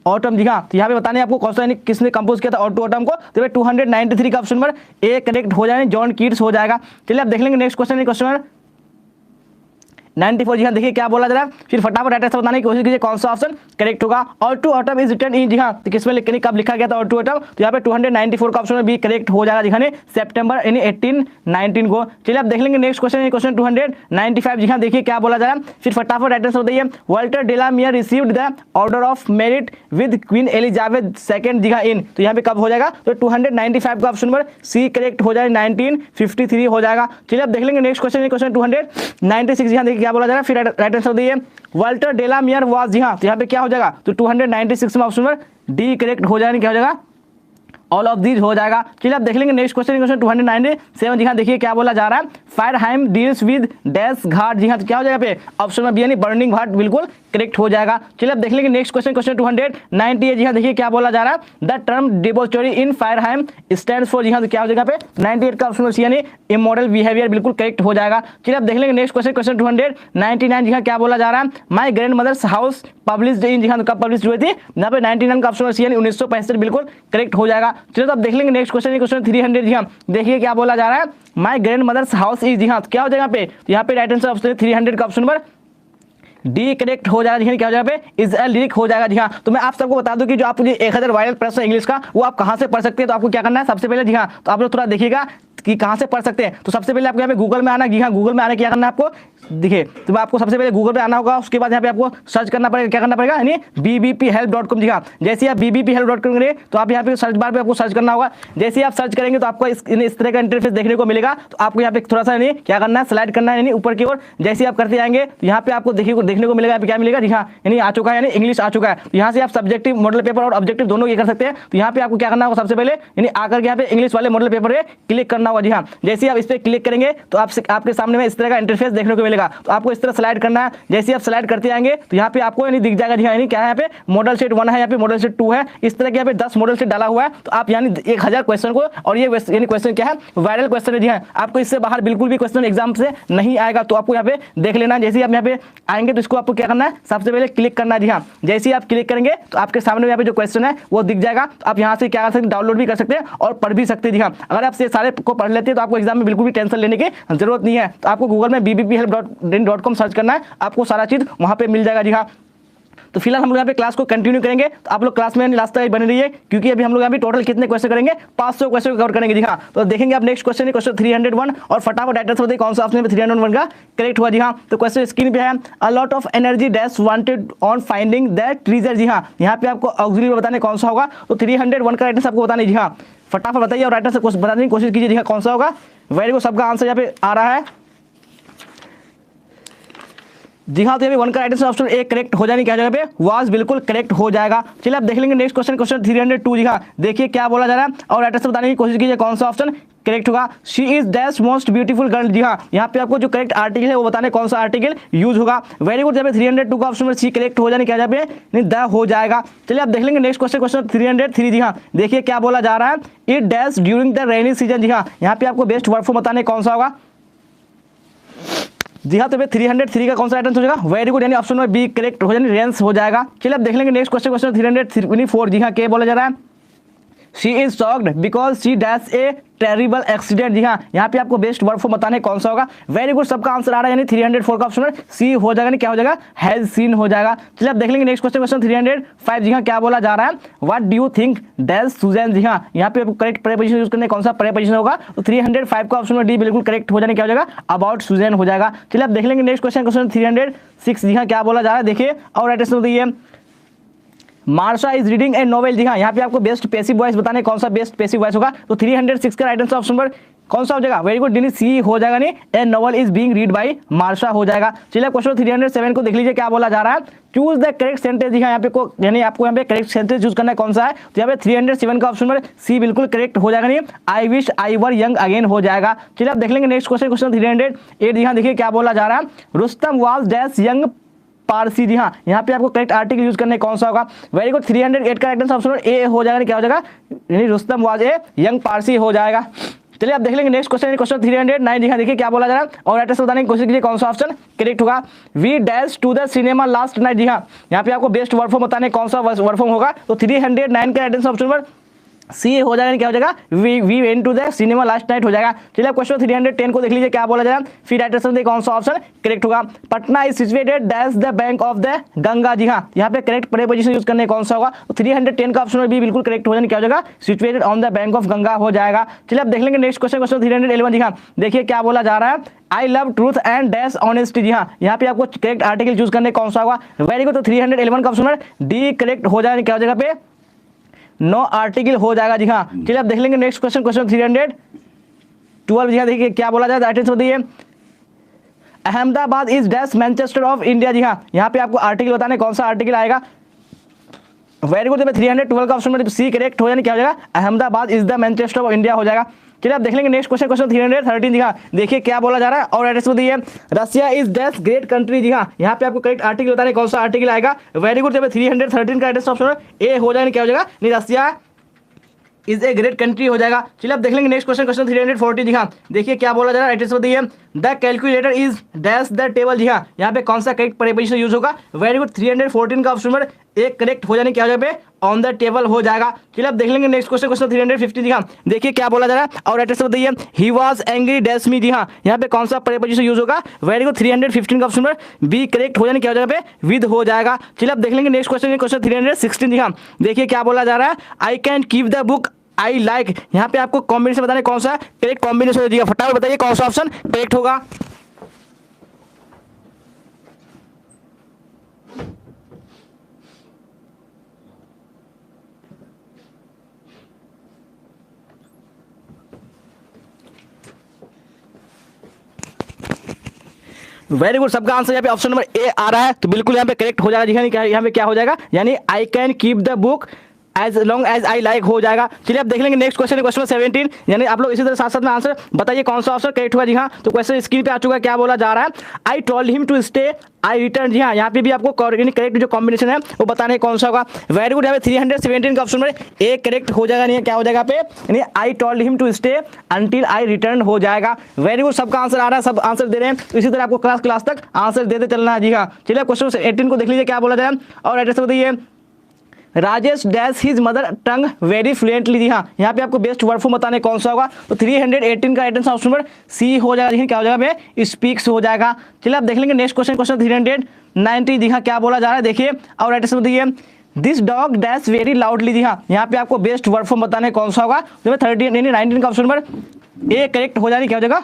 autumn, जी हाँ तो यहाँ पे बताने आपको कौन सा किसने कंपोज किया था ऑल टू ऑटम को, तो 293 का ऑप्शन पर ए करेक्ट हो जाएगा, जॉन कीट्स हो जाएगा। चलिए आप देख लेंगे नेक्स्ट क्वेश्चन, क्वेश्चन 94, जी हाँ देखिए क्या बोला जा रहा है। फिर फटाफट राइट आंसर बताने की कोशिश कीजिए कौन सा ऑप्शन करेक्ट होगा। All to autumn is written in, जी हाँ तो किसमें लिखने कब लिखा गया था ऑल टू ऑटम, तो यहाँ पे 294 का ऑप्शन भी करेक्ट हो जाएगा, दिखाने सितंबर यानी 1819 को। चलिए आप देख लेंगे नेक्स्ट क्वेश्चन, क्वेश्चन 295, जी हाँ देखिए क्या बोला जा रहा है। फिर फटाफट राइट आंसर बताइए। Walter de la Mare received the order of merit with Queen Elizabeth second, जी हाँ इन, तो यहाँ पे कब हो जाएगा, तो 295 का ऑप्शन पर सी करेक्ट हो जाएगा, 1953 हो जाएगा। चलिए आप देख लेंगे नेक्स्ट क्वेश्चन, क्वेश्चन 296, जी हाँ देखिए क्या बोला जा रहा है। फिर राइट आंसर दिए वाल्टर डेलामियर वाज, जी हाँ तो यहाँ पे क्या हो जाएगा, तो 296 में ऑप्शन पर डी करेक्ट हो जाएगा, क्या हो जाएगा ऑल ऑफ दीज हो जाएगा। चलिए आप देख लेंगे नेक्स्ट क्वेश्चन, क्वेश्चन 297, जी हाँ देखिए क्या बोला जा रहा है। फायरहाइम डील्स विद डैश घाट, जी हाँ तो क्या हो जाएगा पे ऑप्शन में बी यानी बर्निंग घाट बिल्कुल करेक्ट हो जाएगा। चलिए आप देख लेंगे नेक्स्ट क्वेश्चन, क्वेश्चन 298, जी हाँ देखिए क्या बोला जा रहा है। द टर्म डिबोचरी इन फायरहाइम स्टैंड्स फॉर, जी हाँ तो क्या हो जाएगा पे 98 का ऑप्शन यानी इमोरल बिहेवियर बिल्कुल करेक्ट हो जाएगा। चलिए आप देख लेंगे नेक्स्ट क्वेश्चन, क्वेश्चन 299, जी हाँ क्या बोला जा रहा है। My grandmother's house published in, जी हाँ तो कब पब्लिश हुई थी, यहाँ पे 99 का ऑप्शन यानी 1965 बिल्कुल करेक्ट हो जाएगा। चलिए तो आप देख लेंगे नेक्स्ट क्वेश्चन, क्वेश्चन 300, जी हाँ देखिए क्या बोला जा रहा है। My grandmother's house is, जी हाँ क्या हो जाएगा पे, तो यहाँ पे राइट आंसर ऑप्शन 300 का ऑप्शन पर डी करेक्ट हो जाएगा, जी क्या हो जाएगा पे इज अ लिरिक हो जाएगा। जी हाँ तो मैं आप सबको बता दूं कि जो आप मुझे 1000 वायरल प्रश्न इंग्लिश का वो आप कहां से पढ़ सकते हैं, तो आपको क्या करना है सबसे पहले, जी हाँ तो आप लोग थोड़ा देखिएगा कि कहां से पढ़ सकते हैं। तो सबसे पहले आपको यहाँ पे गूगल में आना, जी हाँ गूगल में आने क्या करना है आपको, देखिए तो आपको सबसे पहले गूगल पे आना होगा, उसके बाद यहाँ पे आपको सर्च करना पड़ेगा, क्या करना पड़ेगा यानी bbphelp.com, जी हाँ जैसे आप bbphelp.com करेंगे तो आप यहाँ पे सर्च बार पे आपको सर्च करना होगा। जैसे आप सर्च करेंगे तो आपको इस तरह का इंटरफेस देखने को मिलेगा। तो आपको यहाँ पे थोड़ा सा यानी क्या करना है, स्लाइड करना है यानी ऊपर की ओर। जैसे आप करते आएंगे तो यहाँ पे आपको देखने को मिलेगा, क्या मिलेगा, जी हाँ यानी आ चुका है, यानी इंग्लिश आ चुका है। तो यहाँ से आप सब्जेक्टिव मॉडल पेपर और ऑब्जेक्टिव दोनों ये कर सकते हैं। तो यहाँ पे आपको क्या करना होगा, सबसे पहले यानी आकर के यहाँ पे इंग्लिश वाले मॉडल पेपर पे क्लिक करना होगा। जी हाँ जैसे आप इस पर क्लिक करेंगे तो आपके सामने में इस तरह का इंटरफेस देखने को मिलेगा। तो आपको इस तरह स्लाइड करना है। जैसे आप स्लाइड करते आएंगे तो यहाँ पे आपको यानी दिख जाएगा, जी हाँ यानी क्या है, यहाँ पे मॉडल सेट 1 है, यहाँ पे मॉडल सेट 2 है, इस तरह के यहाँ पे 10 मॉडल सेट डाला हुआ है। तो आप यानी 1000 क्वेश्चन को, और ये यानी क्वेश्चन क्या है, वायरल क्वेश्चन है, जी हाँ आपको इससे बाहर बिल्कुल भी क्वेश्चन एग्जाम से नहीं आएगा। तो आपको यहाँ पे देख लेना। जैसे आप यहाँ पे आएंगे तो इसको आपको क्या करना है, सबसे पहले क्लिक करना है। जी हाँ जैसे ही आप क्लिक करेंगे तो आपके सामने यहाँ पे जो क्वेश्चन है वो दिख जाएगा। तो आप यहाँ से क्या कर सकते हैं, डाउनलोड भी कर सकते हैं और पढ़ भी सकते हैं। जी हाँ अगर आप ये सारे को पढ़ लेते हैं तो आपको एग्जाम में बिल्कुल भी टेंशन लेने की जरूरत नहीं है। तो आपको गूगल में bbphelp.com सर्च करना है, आपको सारा चीज वहां पे मिल जाएगा। जी हाँ तो फिलहाल हम लोग यहाँ पे क्लास को कंटिन्यू करेंगे। तो आप लोग क्लास में लास्ट तक बने रहिए, क्योंकि अभी हम लोग यहाँ पे टोटल कितने क्वेश्चन करेंगे, 500 क्वेश्चन कवर करेंगे। जी हाँ तो देखेंगे आप नेक्स्ट क्वेश्चन, क्वेश्चन 301 और फटाफट एड्रेस बताइए कौन सा ऑप्शन 301 का करेक्ट हुआ। जी हाँ तो क्वेश्चन स्क्रीन पे है। A lot of energy dash wanted on finding that treasure. जी हाँ यहाँ पे आपको ऑक्सिलरी बताने कौन सा होगा, तो 301 का एड्रेस आपको बताने। जी हाँ फटाफट बताइए और राइटर से बताने की कोशिश कीजिए। जी हाँ कौन सा होगा, वेरी गुड, सबका आंसर यहाँ पे आ रहा है। जी हाँ, तो ये 1 का right answer option A correct हो जाने क्या जगह पे वाज बिल्कुल करेक्ट हो जाएगा। चलिए आप देख लेंगे नेक्स्ट क्वेश्चन, क्वेश्चन 302। जी हाँ, देखिए क्या बोला जा रहा है और राइट आंसर बताने की कोशिश कीजिए कौन सा ऑप्शन करेक्ट होगा। She is dash most beautiful girl. जी हाँ, यहाँ पे आपको जो करेक्ट आर्टिकल है वो बताने कौन सा आर्टिकल यूज होगा। वेरी गुड, जब 302 का ऑप्शन में सी करेक्ट हो जाने क्या जगह पे द हो जाएगा। चलिए आप देख लेंगे नेक्स्ट क्वेश्चन, क्वेश्चन 303। जी हाँ, देखिए क्या बोला जा रहा है it dash during the rainy season. जी हाँ, यहाँ पे आपको बेस्ट वर्ब फॉर्म बताने कौन सा होगा। जी हाँ, तो 303 का कौन सा आंसर हो जाएगा। वेरी गुड, यानी ऑप्शन में बी करेक्ट हो जाए रेंस हो जाएगा। चलिए आप देख लेंगे नेक्स्ट क्वेश्चन, क्वेश्चन 304। जी हाँ, क्या बोला जा रहा है she is shocked because she dash a terrible accident. जी हाँ, यहाँ पे आपको बेस्ट वर्ब फॉर्म बताने कौन सा होगा। वेरी गुड, सबका आंसर आ रहा है, यानी 304 का ऑप्शन में सी हो जाएगा, क्या हो जाएगा हैज सीन हो जाएगा। चलिए आप देख लेंगे नेक्स्ट क्वेश्चन, क्वेश्चन 305। जी हाँ, क्या बोला जा रहा है what do you think dash Susan. जी हाँ, यहाँ पे आपको करेक्ट प्रीपोजिशन यूज करने कौन सा प्रीपोजिशन होगा, तो 305 का ऑप्शन में डी बिल्कुल करेक्ट हो जाने क्या हो जाएगा अबाउट सुजैन हो जाएगा। चलिए आप देख लेंगे नेक्स्ट क्वेश्चन, क्वेश्चन 306। जी हाँ, क्या बोला जा रहा है देखिए और राइट आंसर बताइए मार्शा इज रीडिंग ए नोवेल। जी हाँ, यहाँ पे आपको बेस्ट पैसिव वॉइस बताने कौन सा बेस्ट पैसिव वॉइस होगा, तो 306 का राइट आंसर ऑप्शन पर कौन सा हो जाएगा। वेरी गुड, सी हो जाएगा, नहीं a novel is being read by Marsha हो जाएगा। चलिए क्वेश्चन 307 को देख लीजिए क्या बोला जा रहा है चूज द करेक्ट सेंटेंस। जी हाँ, यहाँ पे को यानी आपको यहाँ पे करेक्ट सेंटेंस चूज करना है कौन सा है, तो यहाँ पे 307 का ऑप्शन पर सी बिल्कुल करेक्ट हो जाएगा, नहीं I wish I were young again हो जाएगा। चलिए आप देख लेंगे नेक्स्ट क्वेश्चन, क्वेश्चन 308। जी हाँ, देखिए क्या बोला जा रहा है Rustam was dash young Parsi. जी हाँ, यहाँ पे आपको करेक्ट आर्टिकल यूज करने कौन सा होगा। वेरी गुड, 308 का राइट ऑप्शन ए हो जाएगा, क्या हो जाएगा यानी Rustam was a young Parsi हो जाएगा। चलिए आप देख लेंगे नेक्स्ट क्वेश्चन, क्वेश्चन 309। जी हाँ, देखिए क्या बोला जा रहा है और राइट आंसर बताने की कोशिश कीजिए कौन सा ऑप्शन करेक्ट होगा। We dash to the cinema last night. जी हाँ, यहाँ पे आपको बेस्ट वर्ब फॉर्म बताने कौन सा वर्ब फॉर्म होगा, तो 309 का राइट आंसर ऑप्शन पर सी हो जाएगा, क्या हो जाएगा we went to the cinema last night हो जाएगा। चलिए क्वेश्चन 310 को देख लीजिए क्या बोला जा रहा है, फिर राइट आंसर कौन सा ऑप्शन करेक्ट होगा। Patna is situated dash the bank of the Ganga. जी हाँ, यहाँ पे करेक्ट प्रीपोजिशन यूज करने कौन सा होगा, तो 310 का ऑप्शन भी बिल्कुल करेक्ट हो जाए, क्या हो जाएगा situated on the bank of Ganga हो जाएगा। चलिए आप देख लेंगे नेक्स्ट क्वेश्चन, क्वेश्चन 311। जी हाँ, देखिए क्या बोला जा रहा है I love truth and dash honesty. जी हाँ, यहाँ पे आपको करेक्ट आर्टिकल चूज करने कौन सा होगा। वेरी गुड, तो 311 का ऑप्शन डी करेक्ट हो जाए, क्या हो जाएगा पे नो आर्टिकल हो जाएगा। जी हाँ, चलिए आप देख लेंगे नेक्स्ट क्वेश्चन, क्वेश्चन 312। जी हाँ, देखिए क्या बोला जाए राइट आंसर बताइए Ahmedabad is dash Manchester of India. जी हाँ, यहाँ पे आपको आर्टिकल बताने कौन सा आर्टिकल आएगा। वेरी गुड, 312 का ऑप्शन में सी करेक्ट हो जाए, क्या हो जाएगा Ahmedabad is the Manchester of India हो जाएगा। चलिए आप देख लेंगे नेक्स्ट क्वेश्चन, क्वेश्चन 313। जी हाँ, देखिए क्या बोला जा रहा है और एड्रेस बताइए Russia is dash great country. जी हाँ, यहाँ पे आपको करेक्ट आर्टिकल बताने कौन सा आर्टिकल आएगा। वेरी गुड, 313 का एड्रेस ऑप्शन ए हो जाए, क्या हो जाएगा नहीं Russia is a great country हो जाएगा। चलिए आप देख लेंगे नेक्स्ट क्वेश्चन, क्वेश्चन 340। जी हाँ, देखिए क्या बोला जा रहा है एड्रेस बताइए the calculator is dash the table. जी हाँ, यहाँ पे कौन सा करेक्ट प्रीपोजिशन यूज होगा। वेरी गुड, 314 का ऑप्शन पर एक करेक्ट हो जाने क्या हो जाए पे ऑन द टेबल हो जाएगा। चलिए आप देख लेंगे नेक्स्ट क्वेश्चन, क्वेश्चन 350। जी हाँ, देखिए क्या बोला जा रहा है और एड्रेस बताइए he was angry dash me. जी हाँ, यहाँ पे कौन सा प्रीपोजिशन यूज होगा। वेरी गुड, 315 का ऑप्शन पर बी करेक्ट हो जाने क्या हो जाएगा पे विद हो जाएगा। चलिए आप देख लेंगे नेक्स्ट क्वेश्चन, क्वेश्चन 316। जी हाँ, देखिए क्या बोला जा रहा है आई can keep the book I like. यहाँ पे आपको कॉम्बिनेशन बताने कौन सा करेक्ट कॉम्बिनेशन हो जाएगा, फटाफट बताइए कौन सा ऑप्शन करेक्ट होगा। वेरी गुड, सबका आंसर यहाँ पे ऑप्शन नंबर ए आ रहा है, तो बिल्कुल यहाँ पे करेक्ट हो जाएगा। जी हाँ, यहाँ पे क्या हो जाएगा यानी I can keep the book as long as I like हो जाएगा। चलिए आप देख लेंगे नेक्स्ट क्वेश्चन, क्वेश्चन 17। यानी आप लोग इसी तरह साथ साथ में आंसर बताइए कौन सा ऑप्शन करेक्ट होगा। जी हाँ, तो क्वेश्चन स्क्रीन पे आ चुका है, क्या बोला जा रहा है I told him to stay I return. जी हाँ, यहाँ पे भी आपको करेक्ट जो कॉम्बिनेशन है वो बताने कौन सा होगा। वेरी गुड, यहाँ पे 317 का ऑप्शन में ए करेक्ट हो जाएगा, नहीं क्या हो जाएगा पे यानी I told him to stay until I return हो जाएगा। वेरी गुड, सबका आंसर आ रहा है, सब आंसर दे रहे हैं, तो इसी तरह आपको क्लास तक आंसर देते चलना है। जी हाँ, चलिए क्वेश्चन 18 को देख लीजिए क्या बोला जाए और एड्रेस बताइए Rajesh dash his mother tongue very fluently. जी हाँ, यहाँ पे आपको बेस्ट वर्ड फॉर्म बताने कौन सा होगा, तो 318 का एटेंस ऑप्शन पर सी हो जाएगा, क्या हो जाएगा पे स्पीक्स हो जाएगा। चलिए आप देख लेंगे नेक्स्ट क्वेश्चन, क्वेश्चन 390। जी हाँ, क्या बोला जा रहा है देखिए और एड्रेस बताइए this dog dash very loudly. जी हाँ, यहाँ पे आपको बेस्ट वर्ड फॉर्म बताने कौन सा होगा, तो 19 का ऑप्शन पर ए करेक्ट हो जाए, क्या हो जाएगा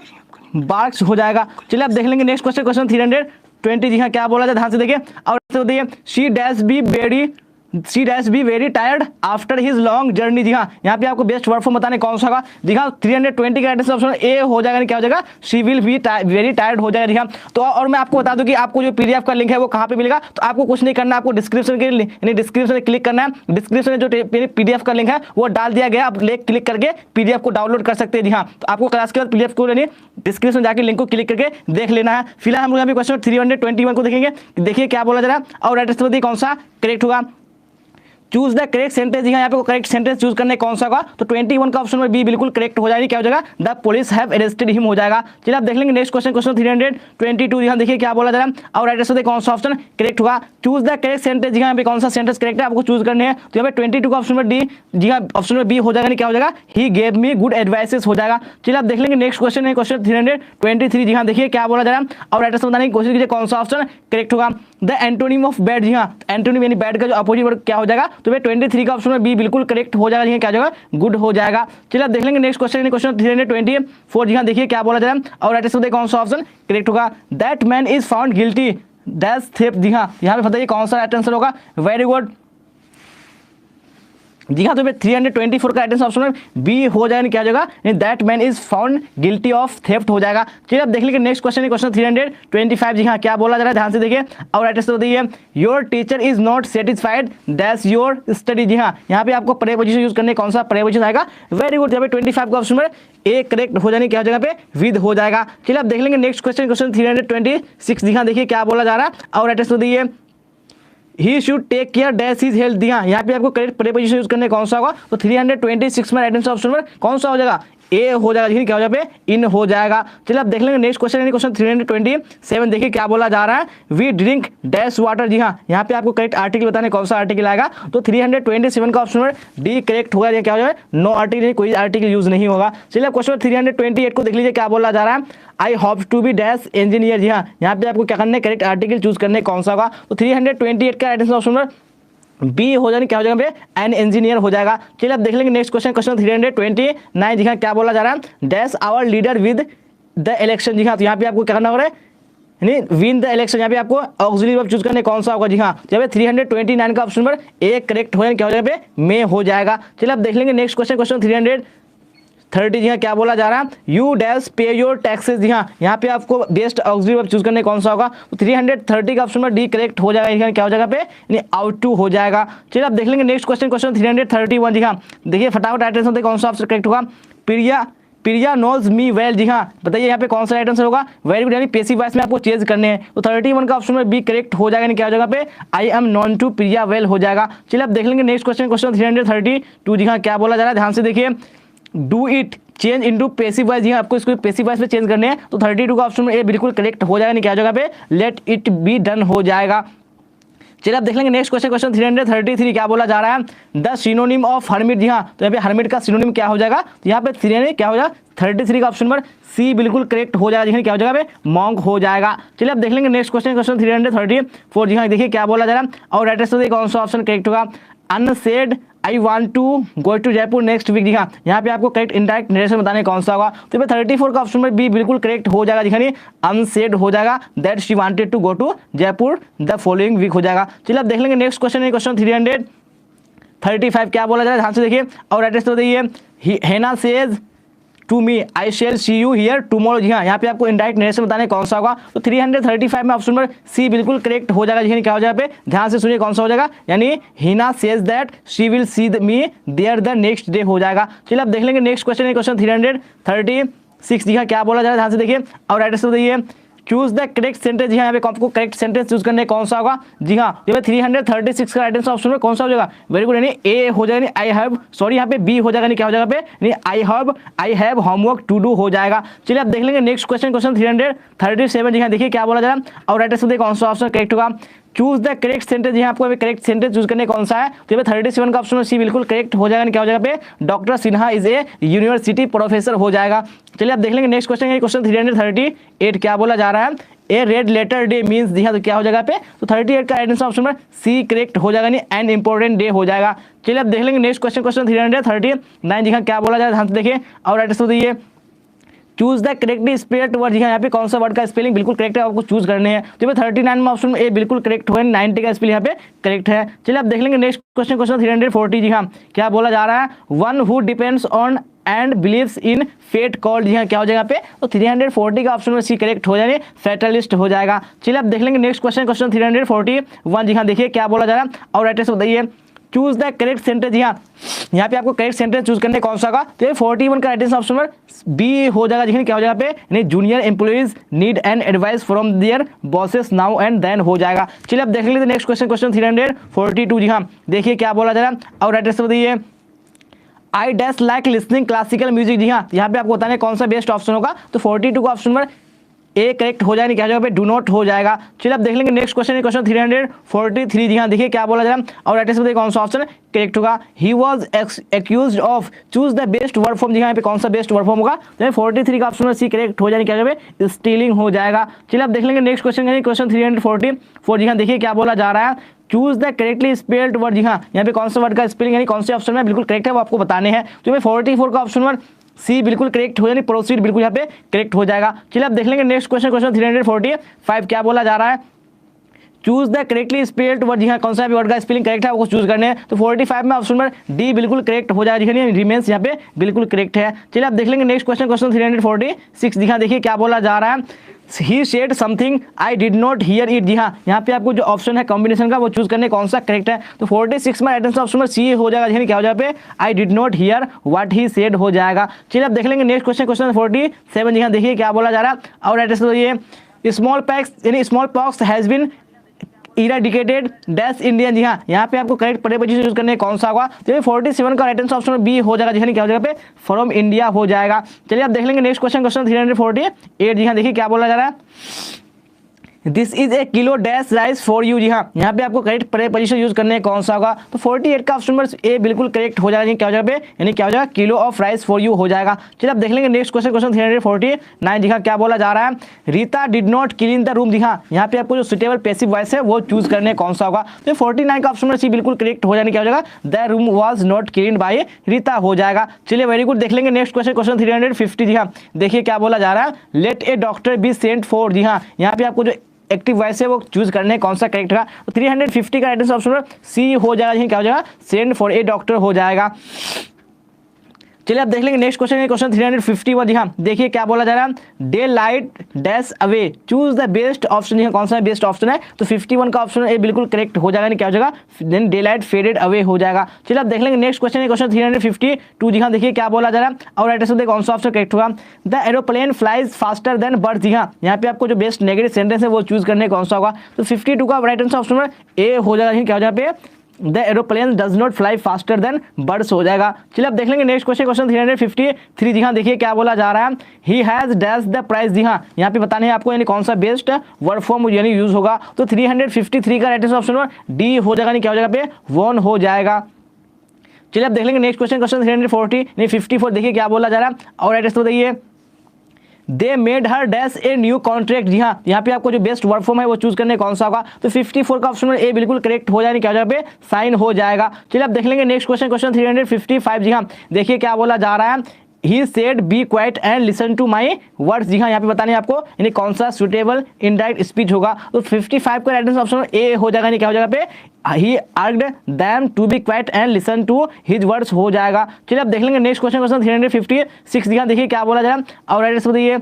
बार्क्स हो जाएगा। चलिए आप देख लेंगे नेक्स्ट क्वेश्चन, क्वेश्चन 320। जी हाँ, क्या बोला जाए ध्यान से देखिए और बताइए she dash be very she dash be very tired after his long journey. जी हाँ, यहाँ पे आपको बेस्ट वर्ड फॉर्म बताने कौन सा होगा। जी हाँ, 320 का राइट ऑप्शन ए हो जाएगा, क्या हो जाएगा, she will be very tired हो जाएगा। जी हाँ, तो और मैं आपको बता दूं कि आपको जो पीडीएफ का लिंक है वो कहाँ पे मिलेगा। तो आपको कुछ नहीं करना, आपको डिस्क्रिप्शन के यानी डिस्क्रिप्शन में क्लिक करना है। डिस्क्रिप्शन में जो पीडीएफ का लिंक है वो डाल दिया गया, आप लिंक क्लिक करके पीडीएफ को डाउनलोड कर सकते हैं। जी हाँ, तो आपको क्लास के बाद पीडीएफ को यानी डिस्क्रिप्शन जाकर लिंक को क्लिक करके देख लेना है। फिलहाल हम लोग यहाँ पे क्वेश्चन 321 को देखेंगे। देखिए क्या बोला जा रहा है और राइट आंसर कौन सा करेक्ट होगा। Choose the correct sentence. यहाँ पे करेक्ट सेंटेंस चूज करने कौन सा होगा, तो 21 का ऑप्शन में बी बिल्कुल करेक्ट हो जाएगी, क्या हो जाएगा, the police have arrested him हो जाएगा। चलिए आप देख लेंगे नेक्स्ट क्वेश्चन, क्वेश्चन 322। यहाँ देखिए क्या बोला जा रहा है और राइट आंसर कौन सा ऑप्शन करेक्ट होगा। Choose the correct sentence. यहाँ पे कौन सा सेंटेंस करेक्ट है आपको चूज करने हैं। तो यहाँ पे 22 का ऑप्शन में डी, जी हाँ ऑप्शन में बी हो जाएगा, क्या हो जाएगा, he gave me good advices हो जाएगा। चलिए आप देख लेंगे नेक्स्ट क्वेश्चन है क्वेश्चन 323। जी हाँ देखिए क्या बोला जा रहा है और राइट आंसर बताने की कोशिश कीजिए कौन सा ऑप्शन करेक्ट होगा। The antonym of bad. जी हाँ, एंटोनिम यानी बैड का जो अपोजिट वर्ड क्या हो जाएगा, तो ये 23 का ऑप्शन में बी बिल्कुल करेक्ट हो जाएगा। क्या हो जाएगा, गुड हो जाएगा। चलिए आप देख लेंगे नेक्स्ट क्वेश्चन, क्वेश्चन 324। जी हाँ देखिए क्या बोला जा रहा है और राइट आंसर कौन सा ऑप्शन करेक्ट होगा। That man is found guilty that's theft. जी हाँ, यहाँ पे बताइए कौन सा राइट आंसर होगा। Very good. जी हाँ, तो 324 का राइट ऑप्शन में बी हो जाएगा, क्या हो जाएगा, that man is found guilty of theft हो जाएगा। चलिए आप देख लीजिए नेक्स्ट क्वेश्चन है क्वेश्चन 325। जी हाँ क्या बोला जा रहा है ध्यान से देखिए और राइट आंसर बताइए। Your teacher is not satisfied that's your study. जी हाँ, यहाँ पे आपको प्रेपोजिशन यूज करने कौन सा प्रेपोजिशन आएगा। Very good. यहाँ पे 25 का ऑप्शन में ए करेक्ट हो जाने, क्या हो जाएगा पे विद हो जाएगा। चलिए आप देख लेंगे नेक्स्ट क्वेश्चन, क्वेश्चन 326। जी हाँ देखिए क्या बोला जा रहा है और राइट आंसर बताइए। He should take care dash his health. दिया यहाँ पे आपको करेक्ट प्रेपोजिशन यूज करने कौन सा होगा, तो 326 में राइट आंसर ऑप्शन में कौन सा हो जाएगा, ए हो जाएगा। क्या हो जाएगा पे इन हो जाएगा। चलिए आप देख लेंगे नेक्स्ट क्वेश्चन, क्वेश्चन 327। देखिए क्या बोला जा रहा है, वी ड्रिंक डैश वाटर। जी हाँ, यहाँ पे आपको करेक्ट आर्टिकल बताने कौन सा आर्टिकल आएगा, तो 327 का ऑप्शन में डी करेक्ट होगा। क्या हो जाएगा, नो आर्टिकल, कोई आर्टिकल यूज नहीं होगा। चलिए क्वेश्चन 328 को देख लीजिए क्या बोला जा रहा है। I hope to be dash engineer. जी हाँ, यहाँ पे आपको क्या करना है, करेक्ट आर्टिकल चूज करने कौन सा होगा, तो 328 का राइट आंसर ऑप्शन में बी हो जाएगा, क्या हो जाएगा पे एन इंजीनियर हो जाएगा। चलिए आप देख लेंगे नेक्स्ट क्वेश्चन, क्वेश्चन 329। जी हाँ क्या बोला जा रहा है, dash our leader with the election. जी हाँ, तो यहाँ पे आपको क्या करना होगा, यानी विन द इलेक्शन। यहाँ पे आपको ऑक्सिलरी वर्ब चूज करने कौन सा होगा। जी हाँ, यहाँ पे 329 का ऑप्शन पर ए करेक्ट हो जाएगा, क्या हो जाएगा पे मे हो जाएगा। चलिए आप देख लेंगे नेक्स्ट क्वेश्चन, क्वेश्चन 330। जी हाँ क्या बोला जा रहा है, यू डैश पे योर टैक्सेस। जी हाँ, यहाँ पे आपको बेस्ट ऑक्सिलरी वर्ब चूज करने कौन सा होगा, तो 330 का ऑप्शन में डी करेक्ट हो जाएगा। क्या हो जाएगा पे यानी आउट टू हो जाएगा। चलिए आप देख लेंगे नेक्स्ट क्वेश्चन, क्वेश्चन 331। जी हाँ देखिए फटाफट राइट आंसर कौन सा ऑप्शन करेक्ट होगा। प्रिया नोज मी वेल। जी हाँ बताइए यहाँ पे कौन सा राइट आंसर होगा। वेरी गुड, यानी पैसिव वॉइस में आपको चेंज करने हैं, तो 31 का ऑप्शन में बी करेक्ट हो जाएगा। क्या हो जाएगा पे I am known to Priya well हो जाएगा। चलिए आप देख लेंगे नेक्स्ट क्वेश्चन, क्वेश्चन 332। जी हाँ क्या बोला जा रहा है ध्यान से देखिए, do it change into passive voice. जी आपको इसको पैसिव वॉइस में चेंज करने हैं, तो 32 का ऑप्शन में ए बिल्कुल करेक्ट हो जाएगा। क्या हो जाएगा पे लेट इट बी डन हो जाएगा। चलिए आप देख लेंगे नेक्स्ट क्वेश्चन, क्वेश्चन 333। क्या बोला जा रहा है, द सिनोनिम ऑफ हर्मिट। जी हाँ, तो यहाँ पे हर्मिट का सिनोनिम क्या हो जाएगा, तो यहाँ पे क्या हो जाएगा 33 का ऑप्शन पर सी बिल्कुल करेक्ट हो जाएगा। क्या हो जाएगा पे मॉन्क हो जाएगा। चलिए आप देख लेंगे नेक्स्ट क्वेश्चन, क्वेश्चन 334। जी हाँ देखिए क्या बोला जा रहा है और राइट आंसर कौन सा ऑप्शन करेक्ट होगा। Unsaid I want to go to Jaipur next week. जी हाँ, यहाँ पे आपको करेक्ट इनडायरेक्ट नरेशन बताने कौन सा होगा, तो 34 का ऑप्शन में बी बिल्कुल करेक्ट हो जाएगा। दिखानी अनसेड हो जाएगा, that she wanted to go to Jaipur the following week हो जाएगा। चलिए आप देख लेंगे नेक्स्ट क्वेश्चन है क्वेश्चन 335। क्या बोला जा रहा है ध्यान से देखिए और राइट आंसर देखिए, Heena says to me I shall see you here tomorrow. जी हाँ, यहाँ पे आपको इनडायरेक्ट नरेशन बताने कौन सा होगा, तो 335 में ऑप्शन पर सी बिल्कुल करेक्ट हो जाएगा। क्या हो जाएगा पे ध्यान से सुनिए कौन सा हो जाएगा, यानी Hina says that she will see me there the next day हो जाएगा। चलिए आप देख लेंगे नेक्स्ट क्वेश्चन है क्वेश्चन 336। जी हाँ क्या बोला जा रहा है ध्यान से देखिए और राइट आंसर देखिए, चूज द करेक्ट सेंटेंस। जी हाँ, यहाँ पे आपको करेक्ट सेंटेंस चूज करने कौन सा होगा। जी हाँ, यहाँ पे 336 का राइट आंसर ऑप्शन में कौन सा हो जाएगा। वेरी गुड, यानी ए हो जाएगा, आई हैव, सॉरी यहाँ पे बी हो जाएगा। क्या हो जाएगा पे I have homework to do हो जाएगा। चलिए आप देख लेंगे नेक्स्ट क्वेश्चन, क्वेश्चन 337। जी हाँ देखिए क्या बोला जा रहा है और राइट आंसर कौन सा ऑप्शन करेक्ट होगा। Choose the correct sentence. यहाँ आपको करेक्ट सेंटेंस चूज करने कौन सा है, तो यहाँ 37 का ऑप्शन सी बिल्कुल करेक्ट हो जाएगा। क्या हो जाएगा पे doctor Sinha is a university professor हो जाएगा। चलिए आप देख लेंगे नेक्स्ट क्वेश्चन है क्वेश्चन 338। क्या बोला जा रहा है, ए रेड लेटर डे मीन्स। जी हाँ, तो क्या हो जाएगा पे, तो 38 का राइट आंसर ऑप्शन में सी करेक्ट हो जाएगा, यानी एन इंपॉर्टेंट डे हो जाएगा। चलिए आप देख लेंगे नेक्स्ट क्वेश्चन, क्वेश्चन 339। जी हाँ क्या बोला जा रहा है ध्यान से देखिए और राइट आंसर देखिए, choose the correctly spelled word, जी हाँ यहाँ पे कौन सा वर्ड का स्पेलिंग बिल्कुल करेक्ट है आपको चूज करने हैं। तो 39 में ऑप्शन ए बिल्कुल करेक्ट हुआ, 90 का स्पेलिंग यहाँ पे करेक्ट है। चलिए आप देख लेंगे नेक्स्ट क्वेश्चन, क्वेश्चन 340, जी हाँ क्या बोला जा रहा है, one who depends on and believes in fate called, जी हाँ क्या हो जाएगा पे, तो 340 का ऑप्शन में सी करेक्ट हो जाएगा, फैटलिस्ट हो जाएगा। चलिए आप देख लेंगे नेक्स्ट क्वेश्चन, क्वेश्चन 341, जी हाँ देखिए क्या बोला जा रहा है और राइटर से बताइए, चूज द करेक्ट सेंटेंस, जी हाँ यहाँ पे आपको करेक्ट सेंटेंस चूज करने कौन सा का, तो 41 का राइट ऑप्शन पर बी हो जाएगा, जी क्या हो जाएगा पे, यानी junior employees need an advice from their bosses now and then हो जाएगा। चलिए आप देख लेते नेक्स्ट क्वेश्चन, क्वेश्चन 342, जी हाँ देखिए क्या बोला जा रहा है और राइटर से बताइए, I dash like listening classical music, जी हाँ यहाँ पे आपको बताना है कौन सा बेस्ट ऑप्शन होगा, तो 42 का ऑप्शन पर ए करेक्ट हो जाएगा, क्या जगह पे डू नॉट हो जाएगा। चलिए आप देख लेंगे नेक्स्ट क्वेश्चन, क्वेश्चन 343, जी हाँ देखिए क्या बोला जा रहा है और राइटर से बताइए कौन सा ऑप्शन करेक्ट होगा, he was accused of, choose the best verb form, जी हाँ यहाँ पे कौन सा बेस्ट वर्ब फॉर्म होगा, तो 43 का ऑप्शन में सी करेक्ट हो जाएगा, क्या जगह पे स्टीलिंग हो जाएगा। चलिए आप देख लेंगे नेक्स्ट क्वेश्चन, क्वेश्चन 344, जी हाँ देखिए क्या बोला जा रहा है, choose the correctly spelled word, जी हाँ यहाँ पे कौन सा वर्ड का स्पेलिंग यानी कौन से ऑप्शन में बिल्कुल करेक्ट है वो आपको बताने हैं। तो 44 का ऑप्शन पर सी बिल्कुल करेक्ट हो जाए, प्रोसीड बिल्कुल यहाँ पे करेक्ट हो जाएगा। चलिए आप देख लेंगे नेक्स्ट क्वेश्चन, क्वेश्चन 345 क्या बोला जा रहा है, choose the correctly spelled word, जी हाँ कौन सा भी वर्ड का स्पेलिंग करेक्ट है आपको चूज करने हैं। तो 45 में ऑप्शन पर डी बिल्कुल करेक्ट हो जाएगा, जी रिमेंस यहाँ पे बिल्कुल करेक्ट है। चलिए आप देख लेंगे नेक्स्ट क्वेश्चन, क्वेश्चन 346, जी हाँ देखिए क्या बोला जा रहा है, he said something I did not hear it, जी हाँ यहाँ पे आपको जो ऑप्शन है कॉम्बिनेशन का वो चूज करने कौन सा करेक्ट है। तो 46 में राइट ऑप्शन में सी हो जाएगा, यानी क्या हो जाएगा पे, आई did not here what he said हो जाएगा। चलिए आप देख लेंगे नेक्स्ट क्वेश्चन, क्वेश्चन 47, जी हाँ देखिए क्या बोला जा रहा है और राइट ये स्मॉल पैक्स यानी smallpox has been eradicated dash Indian, जी हाँ यहाँ पे आपको करेक्ट पोजीशन यूज करने कौन सा होगा, तो 47 का राइट ऑप्शन बी हो जाएगा, जी क्या हो जाएगा पे, फ्रॉम इंडिया हो जाएगा। चलिए आप देख लेंगे नेक्स्ट क्वेश्चन, क्वेश्चन 348, जी हाँ देखिए क्या बोला जा रहा है, this is a kilo dash rice for you, जी हाँ यहाँ पे आपको करेक्ट पोजीशन यूज करने कौन सा होगा, तो 48 का ऑप्शन पर ए बिल्कुल करेक्ट हो जाएगा, क्या हो जाएगा पे, यानी क्या हो जाएगा kilo of rice for you हो जाएगा। चलिए आप देख लेंगे नेक्स्ट क्वेश्चन, क्वेश्चन 349, जी हाँ क्या बोला जा रहा है, Rita did not clean the room, जी हाँ यहाँ पे आपको जो सुटेबल पैसिव वॉइस है वो चूज करने कौन सा होगा, तो 49 का ऑप्शन पर सी बिल्कुल करेक्ट हो जाएगा, क्या हो जाएगा the room was not clean bye Rita हो जाएगा। चलिए वेरी गुड, देख लेंगे नेक्स्ट क्वेश्चन, क्वेश्चन 350, जी हाँ देखिए क्या बोला जा रहा है, let a doctor be sent for, जी हाँ यहाँ पे आपको जो एक्टिव वॉइस है वो चूज करने कौन सा करेक्ट होगा, तो 350 का राइट ऑप्शन पर सी हो जाएगा, क्या हो जाएगा सेंड फॉर ए डॉक्टर हो जाएगा। चलिए आप देख लेंगे नेक्स्ट क्वेश्चन, क्वेश्चन 351, जी हाँ देखिए क्या बोला जा रहा है, daylight dash away choose the best option, जी कौन सा बेस्ट ऑप्शन है, तो 51 का ऑप्शन ए बिल्कुल करेक्ट हो जाएगा, क्या हो जाएगा then daylight faded away हो जाएगा। चलिए आप देख लेंगे नेक्स्ट क्वेश्चन, क्वेश्चन 352, जी हाँ देखिए क्या बोला जा रहा है और राइट आंसर कौन सा ऑप्शन करेक्ट होगा, the aeroplane flies faster than bird, जी हाँ यहाँ पे आपको जो बेस्ट नेगेटिव सेंटेंस है वो चूज करने कौन सा होगा, तो 52 का राइट आंसर ऑप्शन में ए हो जाएगा, क्या हो जाएगा पे, the aeroplane does not fly faster than birds हो जाएगा। चलिए आप देख लेंगे नेक्स्ट क्वेश्चन, क्वेश्चन 353, जी हाँ देखिए क्या बोला जा रहा है, he has dash the price, जी हाँ यहाँ पे बताने हैं आपको यानी कौन सा बेस्ट वर्ड फॉर्म यानी यूज होगा, तो 353 का राइट ऑप्शन में डी हो जाएगा, क्या हो जाएगा पे, वॉन हो जाएगा। चलिए आप देख लेंगे नेक्स्ट क्वेश्चन, क्वेश्चन 340 नहीं 54, देखिए क्या बोला जा रहा है और राइट आंसर बताइए, they made her dash a new contract, जी हाँ यहाँ पे आपको जो बेस्ट वर्ड फॉर्म है वो चूज करने कौन सा होगा, तो 54 का ऑप्शन में ए बिल्कुल करेक्ट हो जाएगा, क्या हो जाएगा पे, साइन हो जाएगा। चलिए आप देख लेंगे नेक्स्ट क्वेश्चन, क्वेश्चन 355, जी हाँ देखिए क्या बोला जा रहा है, he said be quiet and listen to my words, जी हाँ यहाँ पे बताने आपको यानी कौन सा सुटेबल इनडायरेक्ट स्पीच होगा, तो 55 का राइट ऑप्शन ए हो जाएगा, क्या हो जाएगा पे, he urged them to be quiet and listen to his words हो जाएगा। चलिए आप देख लेंगे नेक्स्ट क्वेश्चन, क्वेश्चन 356, जी हाँ देखिए क्या बोला जा रहा है और राइट आंसर बताइए,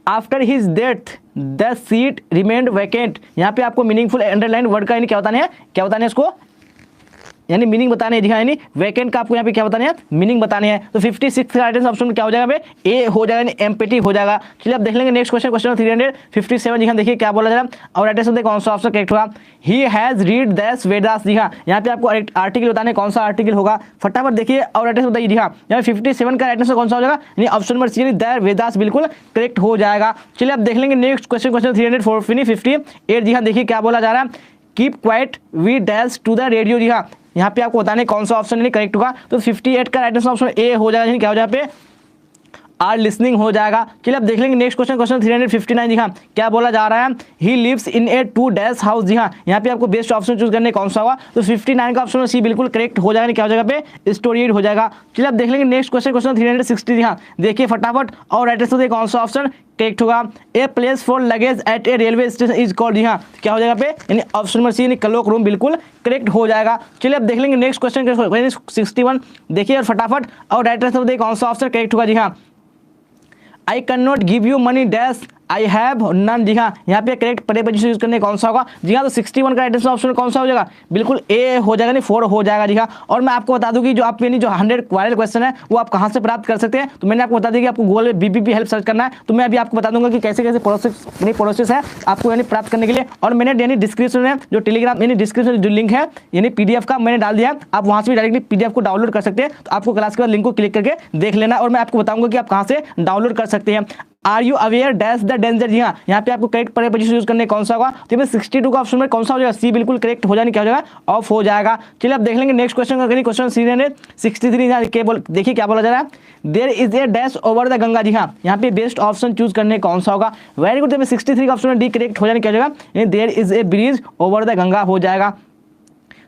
after his death the seat remained vacant, यहाँ पे आपको मीनिंगफुल अंडरलाइन वर्ड का यानी क्या बताने हैं, क्या बताने हैं इसको यानी मीनिंग बताने हैं, जी हाँ यानी वैकेंट का आपको यहाँ पे क्या बताने हैं, मीनिंग बताने हैं। तो 56 का राइट ऑप्शन में क्या हो जाएगा ए हो जाएगा यानी एम्पैथी हो जाएगा। चलिए आप देख लेंगे नेक्स्ट क्वेश्चन, क्वेश्चन 357, जी हाँ देखिए क्या बोला जा रहा है और राइट आंसर कौन सा ऑप्शन करेक्ट होगा, ही हैज रीड दैस वेदास, जी हाँ यहाँ पे आपको आर्टिकल बताने हैं कौन सा आर्टिकल होगा, फटाफट देखिए और राइट आंसर बताइए, जी हाँ यहाँ 57 का राइट आंसर कौन सा हो जाएगा यानी ऑप्शन नंबर सी दैर वेदास बिल्कुल करेक्ट हो जाएगा। चलिए आप देख लेंगे नेक्स्ट क्वेश्चन, क्वेश्चन 358, जी हाँ देखिए क्या बोला जा रहा है, keep quiet we dash to the radio, जी हाँ यहाँ पे आपको बताने कौन सा ऑप्शन नहीं करेक्ट होगा, तो 58 का राइट आंसर ऑप्शन ए हो जाएगा, क्या हो जाएगा पे आर लिसनिंग हो जाएगा। चलिए अब देख लेंगे नेक्स्ट क्वेश्चन, क्वेश्चन 359। जी हाँ, क्या बोला जा रहा है, he lives in a 2 dash house. जी हाँ, यहाँ पे आपको बेस्ट ऑप्शन चूज करने कौन सा होगा, तो 59 का ऑप्शन सी बिल्कुल करेक्ट हो जाएगा। क्या हो जाएगा पे, स्टोरीड हो जाएगा। चलिए अब देख लेंगे नेक्स्ट क्वेश्चन, क्वेश्चन 360। जी हाँ, देखिए फटाफट और राइट आंसर कौन सा ऑप्शन करेक्ट होगा, a place for luggage at a railway station is called. जी हाँ, क्या हो जाएगा पे, यानी ऑप्शन नंबर सी यानी क्लोक रूम बिल्कुल करेक्ट हो जाएगा। चलिए अब देख लेंगे नेक्स्ट क्वेश्चन 61। देखिए और फटाफट और राइट आंसर देखिए कौन सा ऑप्शन करेक्ट होगा। जी हाँ, I can not give you money dash I have none. जी हाँ, यहाँ पे करेक्ट प्रीपोजिशन यूज करने कौन सा होगा। जी हाँ, तो 61 का राइट आंसर ऑप्शन कौन सा हो जाएगा, बिल्कुल ए हो जाएगा, नहीं 4 हो जाएगा। जी हाँ, और मैं आपको बता दूं कि जो आप यानी जो 100 वायरल क्वेश्चन है वो आप कहाँ से प्राप्त कर सकते हैं, तो मैंने आपको बता दिया कि आपको गूगल में बीबीपी हेल्प सर्च करना है। तो मैं अभी आपको बता दूंगा कि कैसे कैसे प्रोसेस है आपको यानी प्राप्त करने के लिए। और मैंने यानी डिस्क्रिप्शन में जो टेलीग्राम यानी डिस्क्रिप्शन जो लिंक है यानी पीडीएफ का मैंने डाल दिया है, आप वहाँ से भी डायरेक्टली पीडीएफ को डाउनलोड कर सकते हैं। तो आपको क्लास के बाद लिंक को क्लिक करके देख लेना और मैं आपको बताऊंगा कि आप कहाँ से डाउनलोड कर सकते हैं। Are you aware dash the danger. जी हाँ, यहाँ पे आपको करेक्ट प्रीपोजिशन यूज करने कौन सा होगा, तो ये 62 का ऑप्शन में कौन सा हो जाएगा, सी बिल्कुल करेक्ट हो जाने क्या हो जाएगा, ऑफ हो जाएगा। चलिए अब देख लेंगे नेक्स्ट क्वेश्चन, क्वेश्चन 363। देखिए क्या बोला जा रहा है, there is a dash over the Ganga. जी हाँ, यहाँ पे बेस्ट ऑप्शन चूज करने कौन सा होगा, वेरी गुड। 63 का ऑप्शन में डी करेक्ट हो जाने क्या हो जाएगा, there is a bridge over the Ganga हो जाएगा।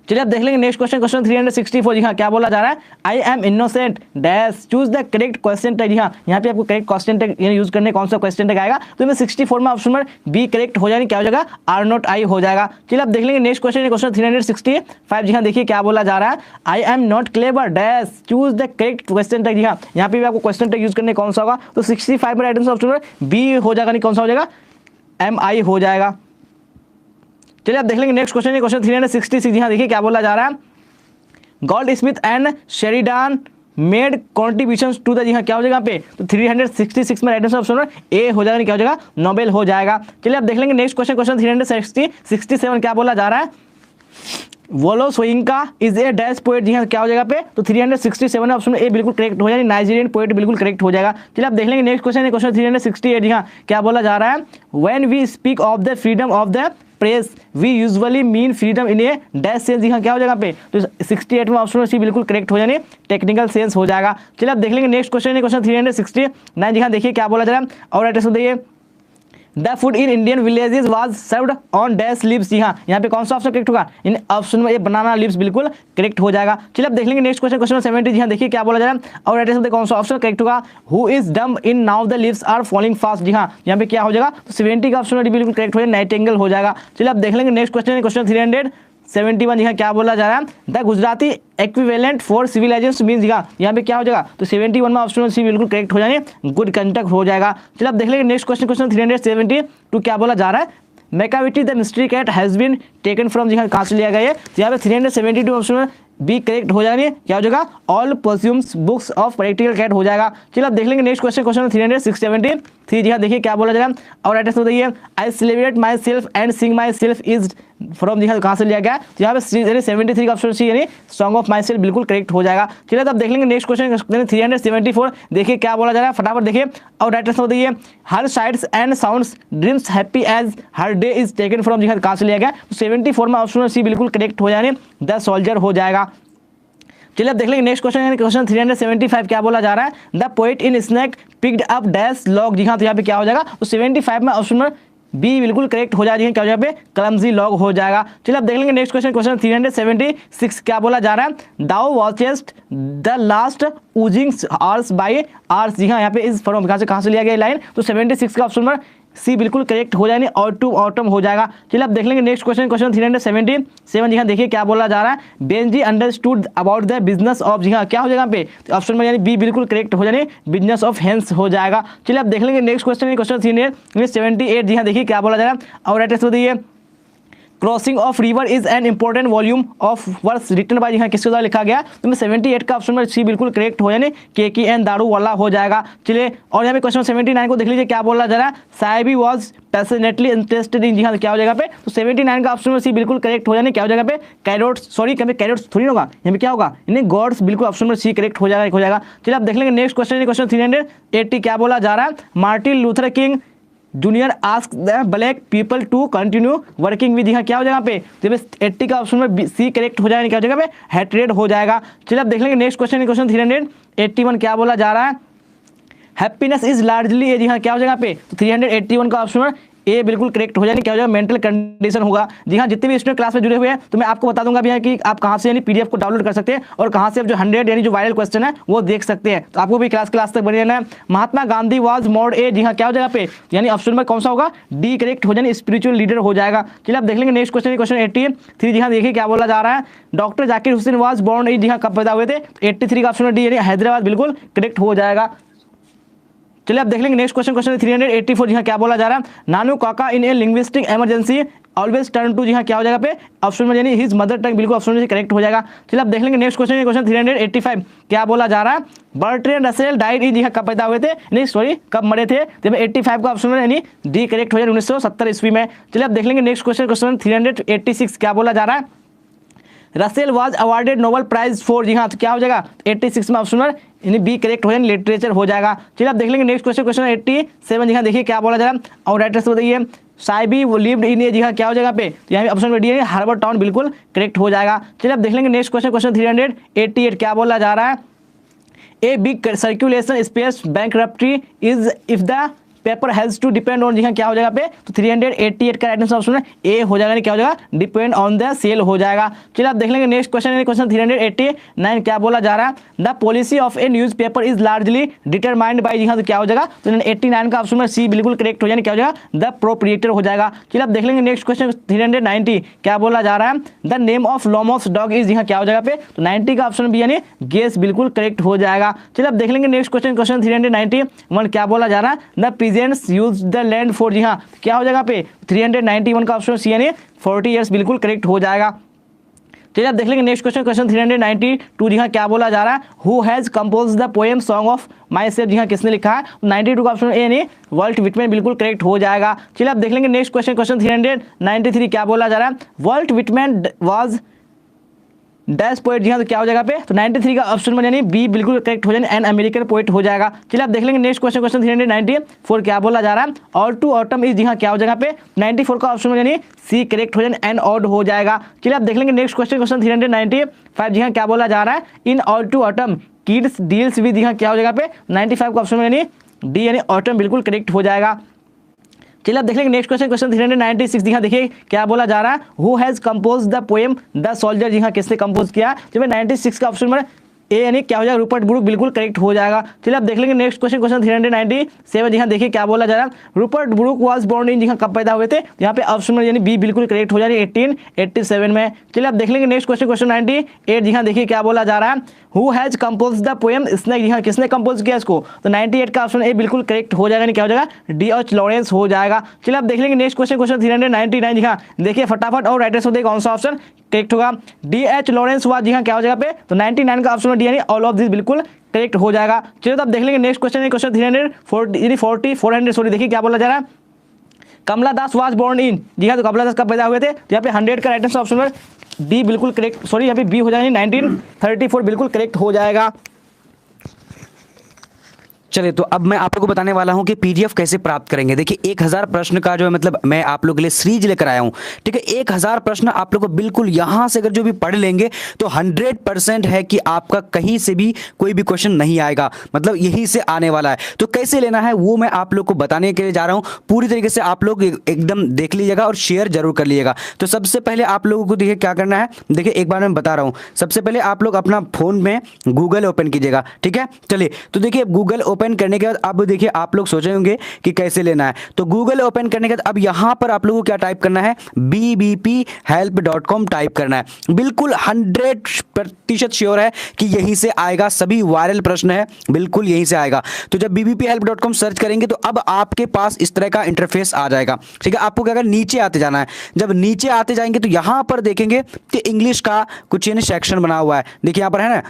चलिए अब देख लेंगे नेक्स्ट क्वेश्चन, क्वेश्चन 364। जी हाँ, क्या बोला जा रहा है, I am innocent dash choose the correct question tag. जी हाँ, यहाँ पे आपको करेक्ट क्वेश्चन टैग यूज करने कौन सा क्वेश्चन टैग आएगा, तो 64 में ऑप्शन नंबर बी करेक्ट हो जाएगा, क्या हो जाएगा, आर नॉट आई हो जाएगा। चलिए अब देख लेंगे नेक्स्ट क्वेश्चन, क्वेश्चन 365। जी हाँ, देखिए क्या बोला जा रहा है, I am not clever dash choose the correct question tag. जी हाँ, यहाँ पे भी आपको क्वेश्चन टैग यूज करने कौन सा होगा, तो 65 में आइटम ऑप्शन नंबर बी हो जाएगा, नहीं कौन सा हो जाएगा, एम आई हो जाएगा। चलिए अब देख लेंगे नेक्स्ट क्वेश्चन, क्वेश्चन 366। जी हाँ, देखिए क्या बोला जा रहा है, Goldsmith and Sheridan made contributions to the. जी हाँ, क्या हो जाएगा यहाँ पे, तो 366 में राइट आंसर ऑप्शन ए हो जाएगा, क्या हो जाएगा, नोबेल हो जाएगा। चलिए अब देख लेंगे नेक्स्ट क्वेश्चन, क्वेश्चन 367। क्या बोला जा रहा है, वोलो सोइंका इज ए डैश पोएट। जी हाँ, क्या हो जाएगा पे, तो 367 ऑप्शन ए बिल्कुल करेक्ट हो जाएगा, नाइजीरियन पोएट बिल्कुल करेक्ट हो जाएगा। चलिए आप देख लेंगे नेक्स्ट क्वेश्चन, क्वेश्चन 368। जी हाँ, क्या बोला जा रहा है, when we speak of the freedom of the press we usually mean freedom in a dash sense. जी हाँ, क्या हो जाएगा पे, तो 68 में ऑप्शन सी बिल्कुल करेक्ट हो जाने, टेक्निकल सेंस हो जाएगा। चलिए आप देख लेंगे नेक्स्ट क्वेश्चन, क्वेश्चन 369। जी हाँ, देखिए क्या बोला जा रहा है, और राइट आंसर देखिए, the food in Indian villages was served on dash leaves. जी हाँ, यहाँ पे कौन सा ऑप्शन करेक्ट होगा, इन ऑप्शन में ये बनाना लीव्स बिल्कुल करेक्ट हो जाएगा। चलिए अब देख लेंगे नेक्स्ट क्वेश्चन, क्वेश्चन 70। जी हाँ, देखिए क्या बोला जा रहा है, और राइट आंसर कौन सा ऑप्शन करेक्ट होगा, who is dumb in now the leaves are falling fast. जी हाँ, यहाँ पे क्या हो जाएगा, तो 70 का ऑप्शन बिल्कुल करेक्ट हो जाएगा, नाइटिंगेल हो जाएगा। चलिए अब देख लेंगे नेक्स्ट क्वेश्चन, क्वेश्चन 371। जी हाँ, क्या बोला जा रहा है, the Gujarati equivalent for civilization means. यहाँ पे क्या हो जाएगा, तो 71 में ऑप्शन सी बिल्कुल करेक्ट हो जाने, गुड कंडक्ट हो जाएगा। चलिए अब देख लेंगे नेक्स्ट क्वेश्चन, क्वेश्चन 372। क्या बोला जा रहा है, Macavity the mystery cat has been taken from. जी हाँ, कहाँ से लिया गया है, यहाँ पे 372 ऑप्शन में बी करेक्ट हो जाएगा, क्या हो जाएगा, old possum's books of practical cat हो जाएगा। चलिए अब देख लेंगे नेक्स्ट क्वेश्चन, क्वेश्चन 373। जी हाँ, देखिए क्या बोला जाएगा, और राइट आंसर बताइए, I celebrate myself and sing myself is from. जी हाँ, कहाँ से लिया गया, तो यहाँ पे 73 का ऑप्शन सी यानी सॉन्ग ऑफ माई सेल्फ बिल्कुल करेक्ट हो जाएगा। चलिए तब देख लेंगे नेक्स्ट क्वेश्चन 374। देखिए क्या बोला जा रहा है, फटाफट देखिए, और राइट आंसर बताइए, her sides and sounds dreams happy as her day is taken from. जी हाँ, कहाँ से लिया गया, तो 74 में ऑप्शन सी बिल्कुल करेक्ट हो जाने, द सोल्जर हो जाएगा। चलिए अब देख लेंगे नेक्स्ट क्वेश्चन, क्वेश्चन 375। क्या बोला जा रहा है, the poet in snack picked up dash log. जी हाँ, तो यहाँ पे क्या हो जाएगा, तो 75 में ऑप्शन नंबर बी बिल्कुल करेक्ट हो जाएगी, क्या हो जाएगा पे, क्लमजी लॉग हो जाएगा। चलिए अब देख लेंगे नेक्स्ट क्वेश्चन, क्वेश्चन 376। क्या बोला जा रहा है, thou watchest the last oozing hours by hours. जी हाँ, यहाँ पे इस फ्रॉम कहाँ से लिया गया लाइन, तो 76 का ऑप्शन नंबर सी बिल्कुल करेक्ट हो जाएगी, और टू ऑटम हो जाएगा। चलिए अब देख लेंगे नेक्स्ट क्वेश्चन, क्वेश्चन 377। जी हाँ, देखिए क्या बोला जा रहा है, Benjy understood about the business of. जी हाँ, क्या हो जाएगा पे, ऑप्शन में यानी बी बिल्कुल करेक्ट हो जाने, बिजनेस ऑफ हेंस हो जाएगा। चलिए अब देख लेंगे नेक्स्ट क्वेश्चन, क्वेश्चन 378। जी हाँ, देखिए क्या बोला जा रहा है, और राइट आंसर दिए, crossing of river is an important volume of words written by. यहाँ किसके द्वारा लिखा गया, तो मैं 78 का ऑप्शन में सी बिल्कुल करेक्ट हो जाने, के एन दारू वाला हो जाएगा। चलिए और यहाँ पे क्वेश्चन 79 को देख लीजिए, क्या बोला जा रहा है, Sahibi was passionately interested in. जी हाँ, क्या हो जाएगा पे, तो 79 का ऑप्शन में सी बिल्कुल करेक्ट हो जाने, क्या हो जाएगा पे, कैरोट्स, सॉरी कभी कैरोट्स थोड़ी होगा, यहाँ पे क्या होगा, इन्हें गॉड्स बिल्कुल ऑप्शन में सी करेक्ट हो जाएगा। चलिए आप देख लेंगे नेक्स्ट क्वेश्चन, क्वेश्चन 380। क्या बोला जा रहा है, Martin Luther King junior ask the black people to continue working with. यहाँ क्या हो जाएगा पे, तो 80 का ऑप्शन में सी करेक्ट हो जाएगा, क्या हो जाएगा पे, हेट्रेड हो जाएगा। चलिए अब देख लेंगे नेक्स्ट क्वेश्चन, क्वेश्चन 381। क्या बोला जा रहा है, हैप्पीनेस इज लार्जली ए, जी हाँ क्या हो जाएगा यहाँ पे, तो 381 का ऑप्शन ए बिल्कुल करेक्ट हो जाएगा। क्या हो जाएगा, मेंटल कंडीशन होगा। जी हाँ, जितने भी स्टूडेंट क्लास में जुड़े हुए हैं तो मैं आपको बता दूंगा भी है कि आप कहाँ से यानी पीडीएफ को डाउनलोड कर सकते हैं और कहाँ से जो 100 यानी जो वायरल क्वेश्चन है वो देख सकते हैं। तो आपको भी क्लास तक बने रहना है। महात्मा गांधी वाज मोड ए, जी हाँ क्या हो जाएगा पे, यानी ऑप्शन में कौन सा होगा, डी करेक्ट हो जाए, स्पिरिचुअल लीडर हो जाएगा। चलिए आप देख लेंगे नेक्स्ट क्वेश्चन, क्वेश्चन 83। जी हाँ देखिए क्या बोला जा रहा है, doctor Zakir Hussain was born a, जी हाँ कब पैदा हुए थे, 83 का ऑप्शन डी यानी हैदराबाद बिल्कुल करेक्ट हो जाएगा। चलिए आप देख लेंगे नेक्स्ट क्वेश्चन, क्वेश्चन 384। जी हाँ क्या बोला जा रहा है, Nanu Kaka in a linguistic emergency always turn to, जी हाँ क्या हो जाएगा पे, ऑप्शन में यानी हिज मदर टंग बिल्कुल ऑप्शन में करेक्ट हो जाएगा। चलिए आप देख लेंगे नेक्स्ट क्वेश्चन, क्वेश्चन 385। क्या बोला जा रहा है, बर्ट्रैंड रसेल डाइड इन, जी हाँ कब पैदा हुए थे, नहीं सॉरी कब मरे थे, जब 85 का ऑप्शन में यानी डी करेक्ट हो जाएगा, 1970 ईस्वी में। चलिए आप देख लेंगे नेक्स्ट क्वेश्चन, क्वेश्चन 386। क्या बोला जा रहा है, Russell was awarded Nobel prize for, जी हाँ तो क्या हो जाएगा 86 में ऑप्शन यानी बी करेक्ट हो जाएगा, लिटरेचर हो जाएगा। चलिए आप देख लेंगे नेक्स्ट क्वेश्चन, क्वेश्चन 87। जी हाँ देखिए क्या बोला जा रहा है, और राइटर्स बताइए, साइबी वो लिव्ड इन ए, जी हाँ क्या हो जाएगा पे, तो यहाँ ऑप्शन में डी है हार्बर टाउन बिल्कुल करेक्ट हो जाएगा। चलिए आप देख लेंगे नेक्स्ट क्वेश्चन, क्वेश्चन 388। क्या बोला जा रहा है, a big circulation space bankruptcy is if the paper has to depend on, जी हाँ क्या हो जाएगा पे, तो 388 का राइट आंसर ऑप्शन है ए हो जाएगा, क्या हो जाएगा डिपेंड ऑन द सेल हो जाएगा। चलिए आप देख लेंगे नेक्स्ट क्वेश्चन, क्वेश्चन 389। क्या बोला जा रहा है, the policy of a newspaper is largely determined by, जी हाँ तो क्या हो जाएगा, तो 89 का ऑप्शन में सी बिल्कुल करेक्ट हो जाएगा, क्या हो जाएगा द प्रोप्रिएटर हो जाएगा। चलिए आप देख लेंगे नेक्स्ट क्वेश्चन 390। क्या बोला जा रहा है, the name of Lomos dog is, जी हाँ क्या हो जाएगा पे, तो 90 का ऑप्शन बी यानी गेस बिल्कुल करेक्ट हो जाएगा। चलिए आप देख लेंगे नेक्स्ट क्वेश्चन, क्वेश्चन 391। क्या बोला जा रहा है, the peasants use the land for, जी हाँ क्या हो जाएगा पे, 391 का ऑप्शन सी यानी 40 ईयर्स बिल्कुल करेक्ट हो जाएगा। चलिए आप देख लेंगे नेक्स्ट क्वेश्चन, क्वेश्चन 392। जी हाँ क्या बोला जा रहा है, who has compose the poem song of myself, जी हाँ किसने लिखा है, 92 का ऑप्शन ए यानी वर्ल्ट विटमैन बिल्कुल करेक्ट हो जाएगा। चलिए आप देख लेंगे नेक्स्ट क्वेश्चन, क्वेश्चन 393। क्या बोला जा रहा है, Walt Whitman was dash poet, जी हाँ तो क्या हो जाएगा पे, तो 93 का ऑप्शन में यानी बी बिल्कुल करेक्ट हो जाए, एन अमेरिकन पोएट हो जाएगा। चलिए आप देख लेंगे नेक्स्ट क्वेश्चन, क्वेश्चन 394। क्या बोला जा रहा है, ऑल टू ऑटम इज, जी हाँ क्या हो जाएगा पे, 94 का ऑप्शन में यानी सी करेक्ट हो जाए, एन ऑड हो जाएगा। चलिए आप देख लेंगे नेक्स्ट क्वेश्चन, क्वेश्चन 395। जी हाँ क्या बोला जा रहा है, in all to autumn kids deals with, जी हाँ क्या हो जाएगा पे, 95 का ऑप्शन में यानी डी यानी ऑटम बिल्कुल करेक्ट हो जाएगा। चलिए आप देख लेंगे नेक्स्ट क्वेश्चन, क्वेश्चन 396। जी हाँ देखिए क्या बोला जा रहा है, who has compose the poem the soldier, जी हाँ किसने कंपोज किया, जब 96 का ऑप्शन में ए यानी क्या हो जाएगा रूपर्ट ब्रूक बिल्कुल करेक्ट हो जाएगा। चलिए आप देख लेंगे नेक्स्ट क्वेश्चन, क्वेश्चन 397। जी हाँ देखिए क्या बोला जा रहा है, Rupert Brooke was born in, जी हाँ कब पैदा हुए थे, यहाँ पे ऑप्शन में यानी बी बिल्कुल करेक्ट हो जाएगा 1887 में। चलिए आप देख लेंगे नेक्स्ट क्वेश्चन, क्वेश्चन 98। जी हाँ देखिए क्या बोला जा रहा है, who has compose the poem snake, जी हाँ किसने कंपोज किया इसको, तो 98 का ऑप्शन ए बिल्कुल करेक्ट हो जाएगा, क्या हो जाएगा डी एच लॉरेंस हो जाएगा। चलिए आप देख लेंगे नेक्स्ट क्वेश्चन, क्वेश्चन 399। जी हाँ देखिए फटाफट और राइटर्स होते कौन सा ऑप्शन करेक्ट होगा, डी एच लॉरेंस हुआ, जी हाँ क्या हो जाएगा पे, तो 99 का ऑप्शन डी यानी ऑल ऑफ दिस बिल्कुल करेक्ट हो जाएगा। चलिए तो आप देख लेंगे नेक्स्ट क्वेश्चन, क्वेश्चन 400 देखिए क्या बोला जा रहा है, कमला दास वाज बोर्न इन, जी हाँ तो कमला दास कब पैदा हुए थे, तो यहाँ पे 100 का राइट आंसर ऑप्शन में डी बिल्कुल करेक्ट, सॉरी यहाँ पे बी हो जाएगा 1934 बिल्कुल करेक्ट हो जाएगा।
चलिए तो अब मैं आप लोगों को बताने वाला हूं कि पीडीएफ कैसे प्राप्त करेंगे। देखिए 1000 प्रश्न का जो है मतलब मैं आप लोगों के लिए सीरीज लेकर आया हूं, ठीक है। 1000 प्रश्न आप लोगों को बिल्कुल यहां से अगर जो भी पढ़ लेंगे तो 100% है कि आपका कहीं से भी कोई भी क्वेश्चन नहीं आएगा, मतलब यही से आने वाला है। तो कैसे लेना है वो मैं आप लोग को बताने के लिए जा रहा हूं, पूरी तरीके से आप लोग एकदम देख लीजिएगा और शेयर जरूर कर लीजिएगा। तो सबसे पहले आप लोगों को देखिए क्या करना है, देखिए एक बार मैं बता रहा हूं। सबसे पहले आप लोग अपना फोन में गूगल ओपन कीजिएगा, ठीक है। चलिए तो देखिए गूगल ओपन करने के बाद अब देखिए आप लोग सोच रहे होंगे कि कैसे लेना है, तो गूगल ओपन करने के बाद अब यहां पर आप लोगों को क्या टाइप करना है, bbphelp.com टाइप करना है। बिल्कुल 100% श्योर है कि यहीं से आएगा, सभी वायरल प्रश्न है बिल्कुल यहीं से आएगा। तो जब bbphelp.com सर्च करेंगे तो अब आपके पास इस तरह का इंटरफेस आ जाएगा, ठीक है। आपको क्या करना, नीचे आते जाना है। जब नीचे आते जाएंगे तो यहां पर देखेंगे कि इंग्लिश का कुछ यानी सेक्शन बना हुआ है, देखिए यहां पर है ना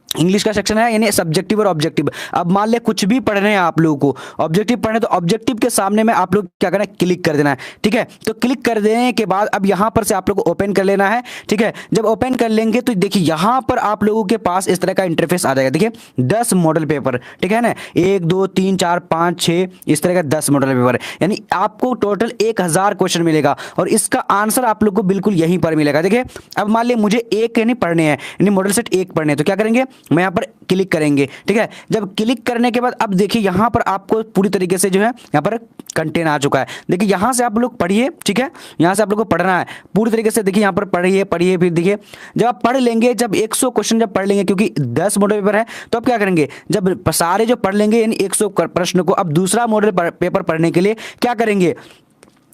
इंग्लिश का सेक्शन है, यानी सब्जेक्टिव और ऑब्जेक्टिव। अब मान ले कुछ भी पढ़ रहे हैं आप लोगों को, ऑब्जेक्टिव पढ़ने तो ऑब्जेक्टिव के सामने में आप लोग क्या करना है, क्लिक कर देना है, ठीक है। तो क्लिक कर देने के बाद अब यहां पर से आप लोग को ओपन कर लेना है, ठीक है। जब ओपन कर लेंगे तो देखिए यहां पर आप लोगों के पास इस तरह का इंटरफेस आ जाएगा। देखिए 10 मॉडल पेपर, ठीक है ना, 1 2 3 4 5 6 इस तरह का 10 मॉडल पेपर, यानी आपको टोटल 1000 क्वेश्चन मिलेगा और इसका आंसर आप लोग को बिल्कुल यहीं पर मिलेगा। देखिए अब मान लिया मुझे एक यानी पढ़ने हैं, यानी मॉडल सेट 1 पढ़ने हैं, तो क्या करेंगे, मैं यहाँ पर क्लिक करेंगे, ठीक है। जब क्लिक करने के बाद अब देखिए यहाँ पर आपको पूरी तरीके से जो है यहाँ पर कंटेंट आ चुका है। देखिए यहाँ से आप लोग पढ़िए, ठीक है, यहाँ से आप लोग को पढ़ना है पूरी तरीके से। देखिए यहाँ पर पढ़िए पढ़िए, फिर देखिए जब आप पढ़ लेंगे, जब 100 क्वेश्चन जब पढ़ लेंगे, क्योंकि 10 मॉडल पेपर है, तो आप क्या करेंगे, जब सारे जो पढ़ लेंगे यानी 100 प्रश्न को, अब दूसरा मॉडल पेपर पढ़ने के लिए क्या करेंगे,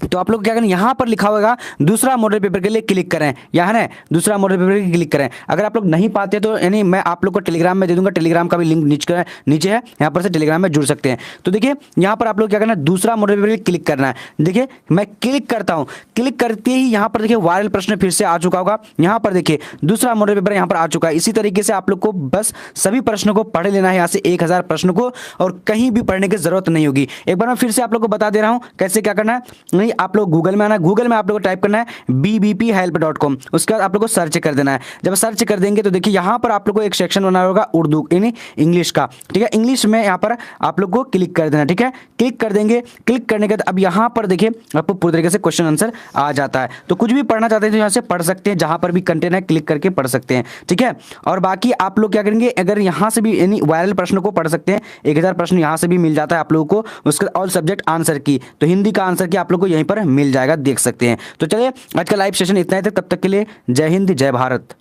तो आप लोग क्या करें, यहाँ पर लिखा होगा दूसरा मॉडल पेपर के लिए क्लिक करें, यहाँ है दूसरा मॉडल पेपर के लिए क्लिक करें। अगर आप लोग नहीं पाते तो यानी मैं आप लोग को टेलीग्राम में दे दूंगा, टेलीग्राम का भी लिंक नीचे है, यहाँ पर से टेलीग्राम में जुड़ सकते हैं। तो देखिए यहाँ पर आप लोग क्या करना है, दूसरा मॉडल पेपर के लिए क्लिक करना है। देखिए मैं क्लिक करता हूँ, क्लिक करते ही यहाँ पर देखिए वायरल प्रश्न फिर से आ चुका होगा। यहाँ पर देखिए दूसरा मॉडल पेपर यहाँ पर आ चुका है। इसी तरीके से आप लोग को बस सभी प्रश्नों को पढ़ लेना है, यहाँ से 1000 प्रश्न को, और कहीं भी पढ़ने की जरूरत नहीं होगी। एक बार मैं फिर से आप लोग को बता दे रहा हूँ कैसे क्या करना है। नहीं, आप लोग गूगल में आना, गूगल में आप लोग को टाइप करना है bbphelp.com, उसके बाद आप लोग को सर्च कर देना है। जब सर्च कर देंगे तो देखिए यहाँ पर आप लोग को एक सेक्शन बना होगा उर्दू यानी इंग्लिश का, ठीक है। इंग्लिश में यहाँ पर आप लोग को क्लिक कर देना, ठीक है। क्लिक कर देंगे, क्लिक करने के बाद अब यहाँ पर देखिए आपको पूरी तरीके से क्वेश्चन आंसर आ जाता है। तो कुछ भी पढ़ना चाहते हैं तो यहाँ से पढ़ सकते हैं, जहाँ पर भी कंटेंट है क्लिक करके पढ़ सकते हैं, ठीक है। और बाकी आप लोग क्या करेंगे, अगर यहाँ से भी यानी वायरल प्रश्न को पढ़ सकते हैं, 1000 प्रश्न यहाँ से भी मिल जाता है आप लोगों को। उसके ऑल सब्जेक्ट आंसर की, तो हिंदी का आंसर की आप लोग को यहीं पर मिल जाएगा, देख सकते हैं। तो चलिए आज का लाइव सेशन इतना ही था, तब तक के लिए जय हिंद जय भारत।